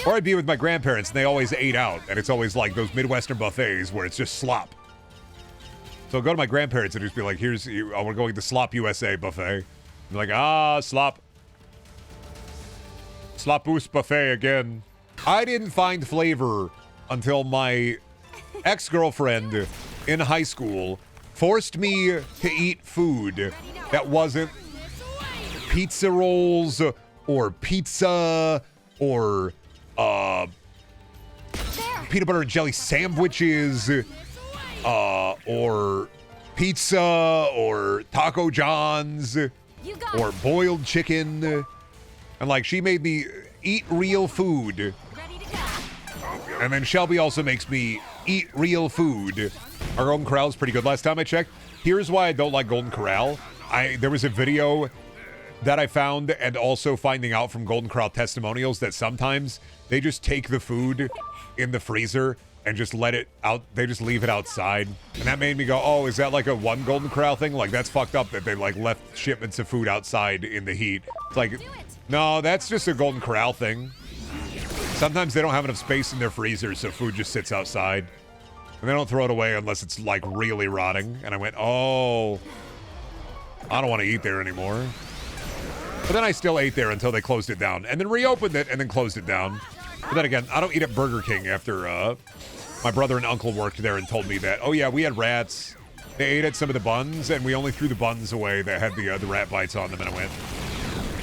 or I'd be with my grandparents and they always ate out. And it's always like those Midwestern buffets where it's just slop. So I'll go to my grandparents and just be like, I want to go eat the Slop USA buffet. I'm like, slop. Slop-oos buffet again. I didn't find flavor until my ex-girlfriend in high school forced me to eat food that wasn't pizza rolls or pizza or peanut butter and jelly sandwiches or pizza or Taco John's or boiled chicken. And like she made me eat real food. And then Shelby also makes me eat real food. Our Golden Corral is pretty good last time I checked. Here's why I don't like Golden Corral. There was a video that I found, and also finding out from Golden Corral testimonials, that sometimes they just take the food in the freezer and just let it out. They just leave it outside. And that made me go, oh, is that like a one Golden Corral thing? Like, that's fucked up that they like left shipments of food outside in the heat. It's like, no, that's just a Golden Corral thing. Sometimes they don't have enough space in their freezers, so food just sits outside. And they don't throw it away unless it's like really rotting. And I went, oh, I don't want to eat there anymore. But then I still ate there until they closed it down, and then reopened it and then closed it down. But then again, I don't eat at Burger King after my brother and uncle worked there and told me that, oh yeah, we had rats. They ate at some of the buns, and we only threw the buns away that had the rat bites on them. And I went,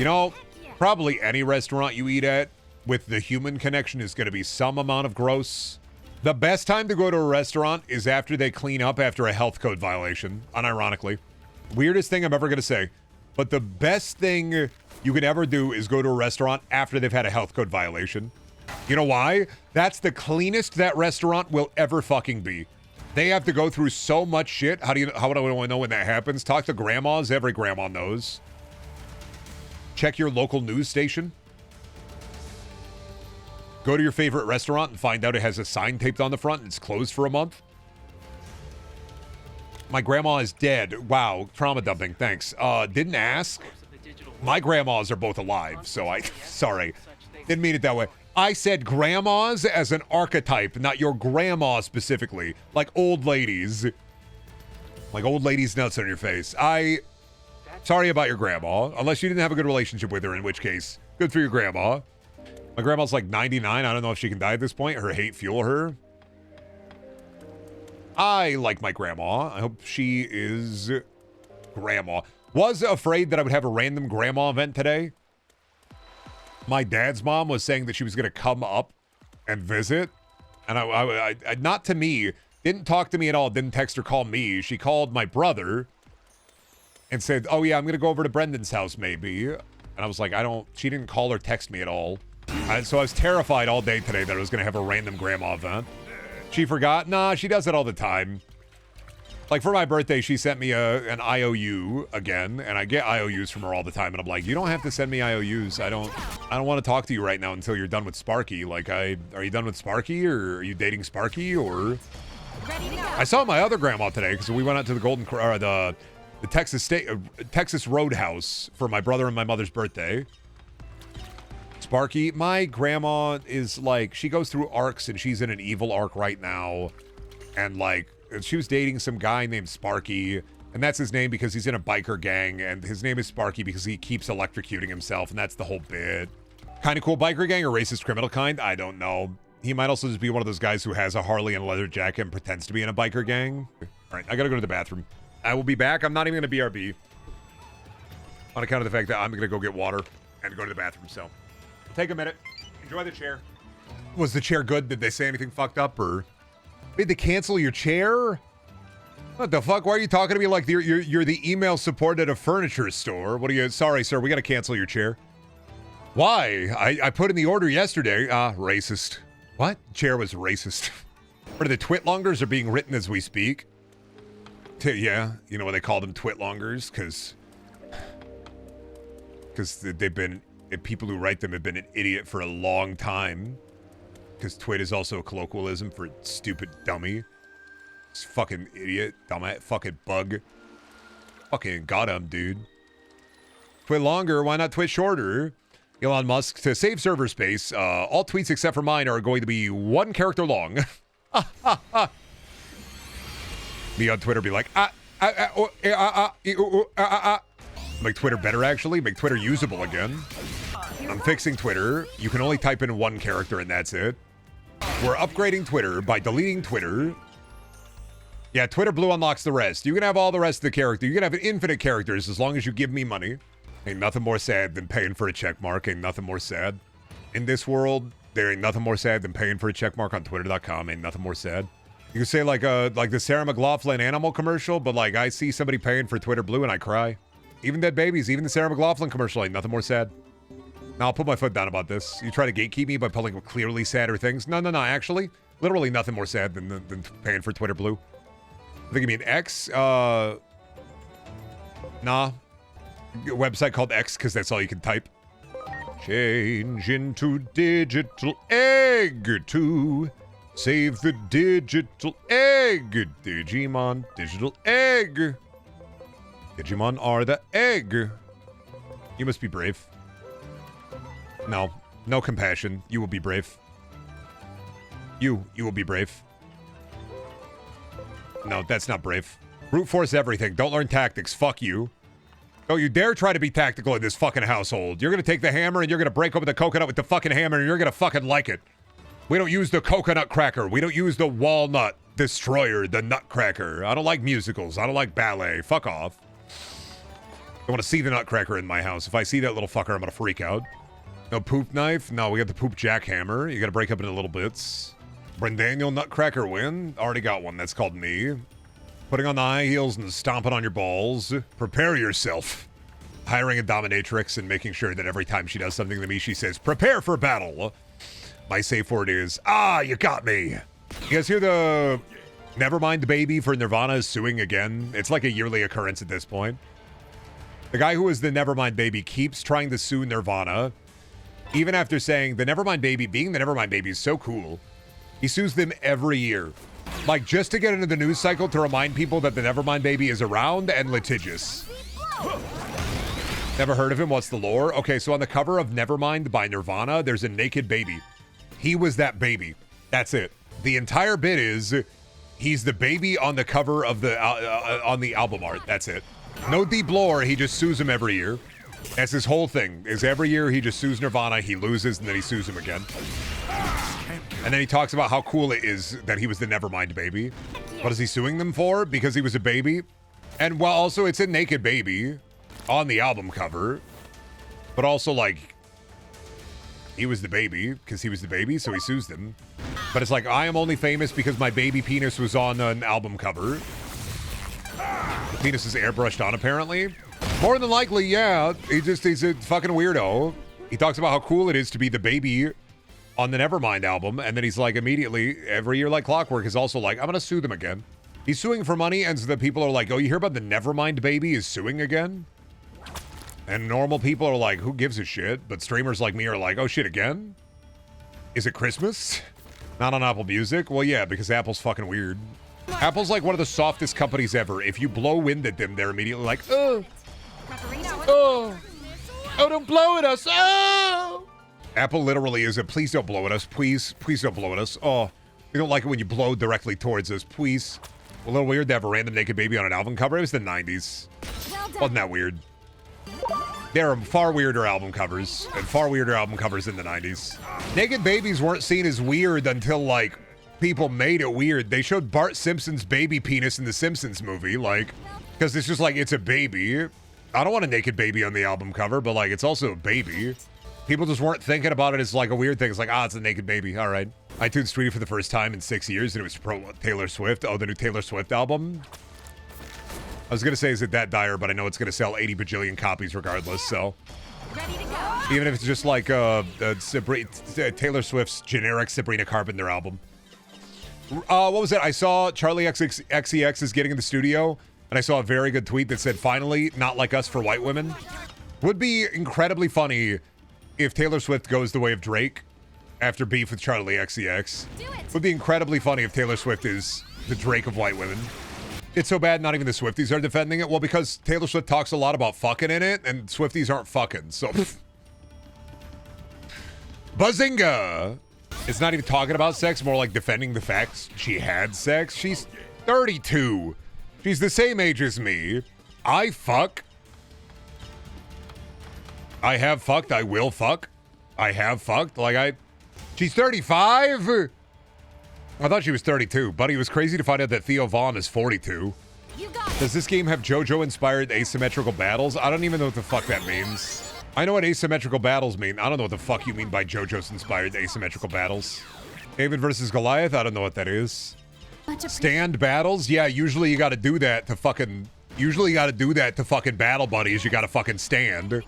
you know, probably any restaurant you eat at with the human connection is going to be some amount of gross. The best time to go to a restaurant is after they clean up after a health code violation, unironically. Weirdest thing I'm ever going to say. But the best thing you can ever do is go to a restaurant after they've had a health code violation. You know why? That's the cleanest that restaurant will ever fucking be. They have to go through so much shit. How do I want to know when that happens? Talk to grandmas. Every grandma knows. Check your local news station. Go to your favorite restaurant and find out it has a sign taped on the front and it's closed for a month. My grandma is dead. Wow, trauma dumping. Thanks. Didn't ask. My grandmas are both alive, so sorry. Didn't mean it that way. I said grandmas as an archetype, not your grandma specifically. Like old ladies. Like old ladies' nuts on your face. Sorry about your grandma, unless you didn't have a good relationship with her, in which case, good for your grandma. My grandma's like 99. I don't know if she can die at this point. Her hate fuel her. I like my grandma. I hope she is grandma. Was afraid that I would have a random grandma event today. My dad's mom was saying that she was going to come up and visit. And I not to me, didn't talk to me at all, didn't text or call me. She called my brother and said, oh yeah, I'm going to go over to Brendan's house maybe. And I was like, she didn't call or text me at all. So I was terrified all day today that I was going to have a random grandma event. She forgot? Nah, she does it all the time. Like for my birthday, she sent me an IOU again, and I get IOUs from her all the time, and I'm like, you don't have to send me IOUs. I don't want to talk to you right now until you're done with Sparky. Like, are you done with Sparky, or are you dating Sparky, or? I saw my other grandma today because we went out to the Texas Roadhouse for my brother and my mother's birthday. Sparky, my grandma is like, she goes through arcs and she's in an evil arc right now. And like, she was dating some guy named Sparky, and that's his name because he's in a biker gang, and his name is Sparky because he keeps electrocuting himself, and that's the whole bit. Kind of cool biker gang or racist criminal kind? I don't know. He might also just be one of those guys who has a Harley and a leather jacket and pretends to be in a biker gang. All right, I gotta go to the bathroom. I will be back. I'm not even gonna BRB. On account of the fact that I'm gonna go get water and go to the bathroom, so. Take a minute. Enjoy the chair. Was the chair good? Did they say anything fucked up, or did they cancel your chair? What the fuck? Why are you talking to me like you're the email support at a furniture store? What are you? Sorry, sir. We got to cancel your chair. Why? I put in the order yesterday. Racist. What? Chair was racist. Or the twitlongers are being written as we speak. Yeah, you know why they call them twitlongers? Because they've been. People who write them have been an idiot for a long time. Because twit is also a colloquialism for stupid dummy. This fucking idiot, dumbass, fucking bug. Fucking got him, dude. Twit longer, why not twit shorter? Elon Musk, to save server space, all tweets except for mine are going to be 1 character long. Me on Twitter be like, make Twitter better, actually. Make Twitter usable again. I'm fixing Twitter. You can only type in 1 character and that's it. We're upgrading Twitter by deleting Twitter. Yeah, Twitter Blue unlocks the rest. You can have all the rest of the character. You can have infinite characters as long as you give me money. Ain't nothing more sad than paying for a check mark. Ain't nothing more sad. In this world, there ain't nothing more sad than paying for a check mark on Twitter.com. Ain't nothing more sad. You can say like the Sarah McLachlan animal commercial, but like I see somebody paying for Twitter Blue and I cry. Even dead babies, even the Sarah McLachlan commercial, ain't nothing more sad. Now I'll put my foot down about this. You try to gatekeep me by pulling clearly sadder things. No, actually, literally nothing more sad than paying for Twitter Blue. I think you mean X. Nah. A website called X because that's all you can type. Change into digital egg to save the digital egg. Digimon, digital egg. Digimon are the egg. You must be brave. No compassion. You will be brave. You will be brave. No, that's not brave. Brute force everything. Don't learn tactics. Fuck you. Don't you dare try to be tactical in this fucking household. You're gonna take the hammer and you're gonna break open the coconut with the fucking hammer and you're gonna fucking like it. We don't use the coconut cracker. We don't use the walnut destroyer, the nutcracker. I don't like musicals. I don't like ballet. Fuck off. I want to see the nutcracker in my house. If I see that little fucker, I'm gonna freak out. No poop knife. No, we got the poop jackhammer. You gotta break up into little bits. Brendaniel nutcracker win. Already got one. That's called me. Putting on the high heels and stomping on your balls. Prepare yourself. Hiring a dominatrix and making sure that every time she does something to me, she says, prepare for battle. My safe word is, you got me. You guys hear the Nevermind baby for Nirvana is suing again? It's like a yearly occurrence at this point. The guy who is the Nevermind baby keeps trying to sue Nirvana, even after saying the Nevermind baby, being the Nevermind baby is so cool. He sues them every year. Like, just to get into the news cycle to remind people that the Nevermind baby is around and litigious. Never heard of him? What's the lore? Okay, so on the cover of Nevermind by Nirvana, there's a naked baby. He was that baby. That's it. The entire bit is he's the baby on the cover of the on the album art. That's it. No deep lore. He just sues him every year. That's his whole thing. Is every year he just sues Nirvana, he loses, and then he sues him again. And then he talks about how cool it is that he was the Nevermind baby. What is he suing them for? Because he was a baby? And well, also it's a naked baby on the album cover. But also like, he was the baby because he was the baby, so he sues them. But it's like, I am only famous because my baby penis was on an album cover. The penis is airbrushed on, apparently. More than likely, yeah. He's a fucking weirdo. He talks about how cool it is to be the baby on the Nevermind album, and then he's like, immediately, every year like clockwork, is also like, I'm gonna sue them again. He's suing for money, and so the people are like, oh, you hear about the Nevermind baby is suing again? And normal people are like, who gives a shit? But streamers like me are like, oh shit, again? Is it Christmas? Not on Apple Music? Well, yeah, because Apple's fucking weird. Apple's like one of the softest companies ever. If you blow wind at them, they're immediately like, oh, don't blow at us, oh! Apple literally is a, please don't blow at us, please don't blow at us. Oh, we don't like it when you blow directly towards us, please. A little weird to have a random naked baby on an album cover. It was the 90s. Wasn't that weird? There are far weirder album covers, and far weirder album covers in the 90s. Naked babies weren't seen as weird until, like, people made it weird. They showed Bart Simpson's baby penis in the Simpsons movie, like, because it's just like, it's a baby. I don't want a naked baby on the album cover, but, like, it's also a baby. People just weren't thinking about it as, like, a weird thing. It's like, it's a naked baby. All right. iTunes tweeted for the first time in 6 years, and it was pro Taylor Swift. Oh, the new Taylor Swift album? I was going to say, is it that dire, but I know it's going to sell 80 bajillion copies regardless, so. Ready to go. Even if it's just like Taylor Swift's generic Sabrina Carpenter album. What was it? I saw Charlie XCX is getting in the studio, and I saw a very good tweet that said, finally, not like us for white women. Would be incredibly funny if Taylor Swift goes the way of Drake after beef with Charlie XCX. Would be incredibly funny if Taylor Swift is the Drake of white women. It's so bad not even the Swifties are defending it. Well, because Taylor Swift talks a lot about fucking in it, and Swifties aren't fucking, so. Bazinga! It's not even talking about sex, more like defending the facts she had sex. She's 32. She's the same age as me. I fuck. I have fucked. I will fuck. I have fucked. She's 35? I thought she was 32. Buddy, it was crazy to find out that Theo Vaughn is 42. You got it. Does this game have JoJo-inspired asymmetrical battles? I don't even know what the fuck that means. I know what asymmetrical battles mean. I don't know what the fuck you mean by JoJo's-inspired asymmetrical battles. David versus Goliath? I don't know what that is. Stand battles? Yeah, usually you gotta do that to fucking... Usually you gotta do that to fucking battle buddies. You gotta fucking stand.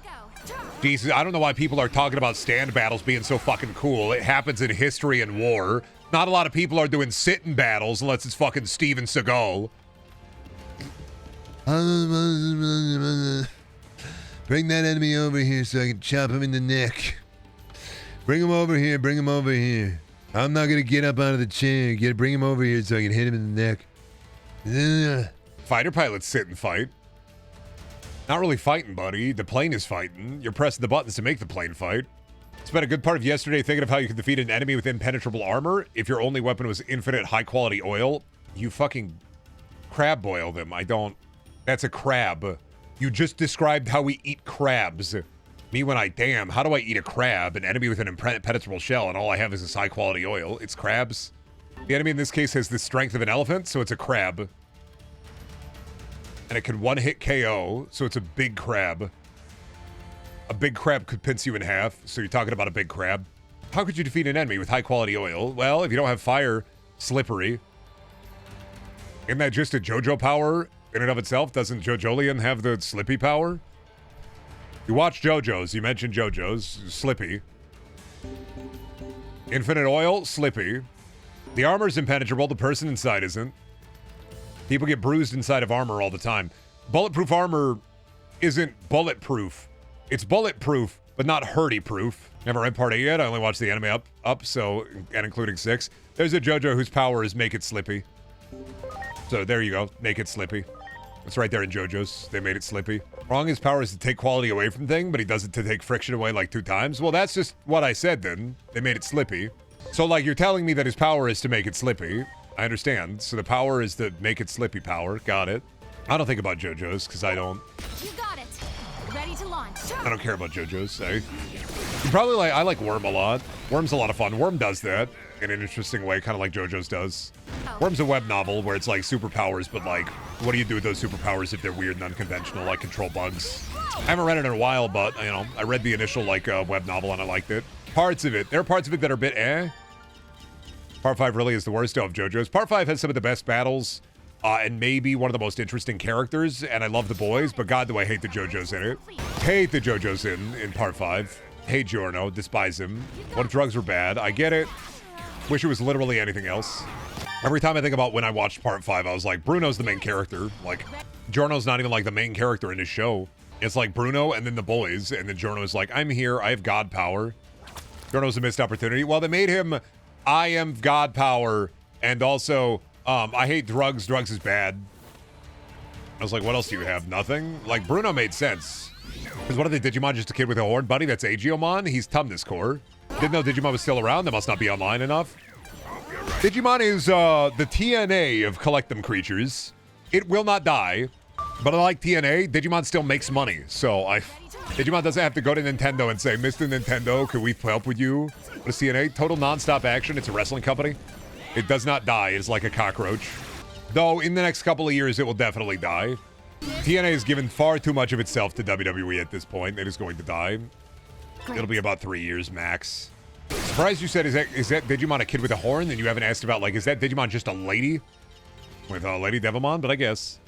Jesus, I don't know why people are talking about stand battles being so fucking cool. It happens in history and war. Not a lot of people are doing sit-in battles unless it's fucking Steven Seagal. Bring that enemy over here so I can chop him in the neck. Bring him over here. Bring him over here. I'm not going to get up out of the chair. Bring him over here so I can hit him in the neck. Fighter pilots sit and fight. Not really fighting, buddy. The plane is fighting. You're pressing the buttons to make the plane fight. Spent a good part of yesterday thinking of how you could defeat an enemy with impenetrable armor if your only weapon was infinite high-quality oil. You fucking crab boil them. I don't... That's a crab. You just described how we eat crabs. Me when I... Damn, how do I eat a crab? An enemy with an impenetrable shell and all I have is this high-quality oil. It's crabs. The enemy in this case has the strength of an elephant, so it's a crab. And it can one-hit KO, so it's a big crab. A big crab could pinch you in half, so you're talking about a big crab. How could you defeat an enemy with high-quality oil? Well, if you don't have fire, slippery. Isn't that just a JoJo power in and of itself? Doesn't JoJolian have the slippy power? You watch JoJo's, you mentioned JoJo's, slippy. Infinite oil, slippy. The armor's impenetrable, the person inside isn't. People get bruised inside of armor all the time. Bulletproof armor isn't bulletproof. It's bulletproof, but not hurdy-proof. Never read part 8 yet. I only watched the anime up, so, and including 6. There's a JoJo whose power is make it slippy. So there you go, make it slippy. It's right there in JoJo's. They made it slippy. Wrong, his power is to take quality away from thing, but he does it to take friction away like 2 times. Well, that's just what I said then. They made it slippy. So, like, you're telling me that his power is to make it slippy. I understand. So the power is the make it slippy power. Got it. I don't think about JoJo's because I don't... You got it. Ready to launch. I don't care about JoJo's, eh? You probably like... I like Worm a lot. Worm's a lot of fun. Worm does that in an interesting way, kind of like JoJo's does. Worm's a web novel where it's like superpowers, but like, what do you do with those superpowers if they're weird and unconventional, like control bugs? I haven't read it in a while, but, you know, I read the initial, like, web novel and I liked it. Parts of it. There are parts of it that are a bit eh. Part 5 really is the worst of JoJo's. Part 5 has some of the best battles, and maybe one of the most interesting characters, and I love the boys, but God, do I hate the JoJo's in it. Hate the JoJo's in Part 5. Hate Giorno, despise him. What if drugs were bad? I get it. Wish it was literally anything else. Every time I think about when I watched Part 5, I was like, Bruno's the main character. Like, Giorno's not even like the main character in his show. It's like Bruno and then the boys, and then Giorno's like, I'm here, I have God power. Giorno's a missed opportunity. Well, they made him, I am God power, and also, I hate drugs, drugs is bad. I was like, what else do you have? Nothing? Like, Bruno made sense. Because what are they, Digimon just a kid with a horn? Buddy, that's Agiomon? He's Tumnus Core. Didn't know Digimon was still around. That must not be online enough. Digimon is the TNA of Collect Them creatures. It will not die. But unlike TNA, Digimon still makes money. So Digimon doesn't have to go to Nintendo and say, Mr. Nintendo, could we help with you? What is TNA? Total non-stop action. It's a wrestling company. It does not die. It's like a cockroach. Though, in the next couple of years, it will definitely die. TNA has given far too much of itself to WWE at this point. It is going to die. It'll be about 3 years max. Surprised you said, is that Digimon a kid with a horn? And you haven't asked about, like, is that Digimon just a lady? With Lady Devilmon? But I guess.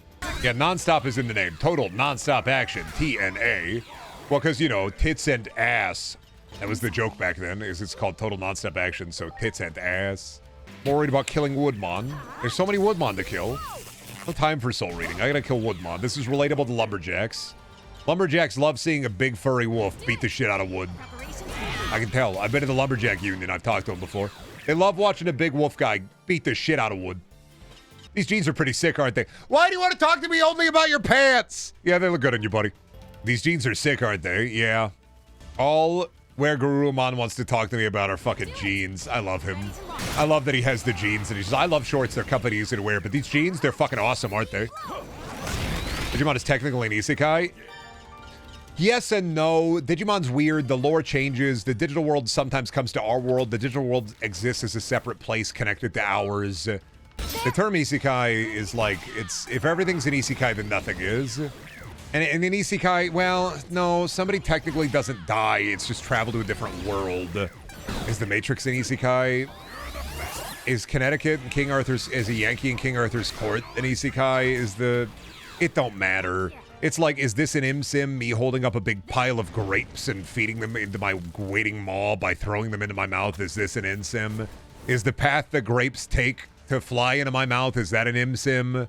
Yeah, non-stop is in the name. Total non-stop action. TNA. Well, because, you know, tits and ass. That was the joke back then, is it's called total non-stop action, so tits and ass. More worried about killing Woodmon. There's so many Woodmon to kill. No time for soul reading. I gotta kill Woodmon. This is relatable to Lumberjacks. Lumberjacks love seeing a big furry wolf beat the shit out of wood. I can tell. I've been in the Lumberjack Union. I've talked to them before. They love watching a big wolf guy beat the shit out of wood. These jeans are pretty sick, aren't they? Why do you want to talk to me only about your pants? Yeah, they look good on you, buddy. These jeans are sick, aren't they? Yeah. All where Garurumon wants to talk to me about are fucking jeans. I love him. I love that he has the jeans. And he says, I love shorts they're company easy to wear. But these jeans, they're fucking awesome, aren't they? Digimon is technically an isekai. Yes and no. Digimon's weird. The lore changes. The digital world sometimes comes to our world. The digital world exists as a separate place connected to ours. The term isekai is like, it's if everything's an isekai, then nothing is. And in an isekai, well, no, somebody technically doesn't die. It's just travel to a different world. Is the Matrix an isekai? Is Connecticut and King Arthur's, is a Yankee in King Arthur's court an isekai? Is the, it don't matter. It's like, is this an im-sim, me holding up a big pile of grapes and feeding them into my waiting maw by throwing them into my mouth? Is this an im-sim? Is the path the grapes take to fly into my mouth, is that an im-sim?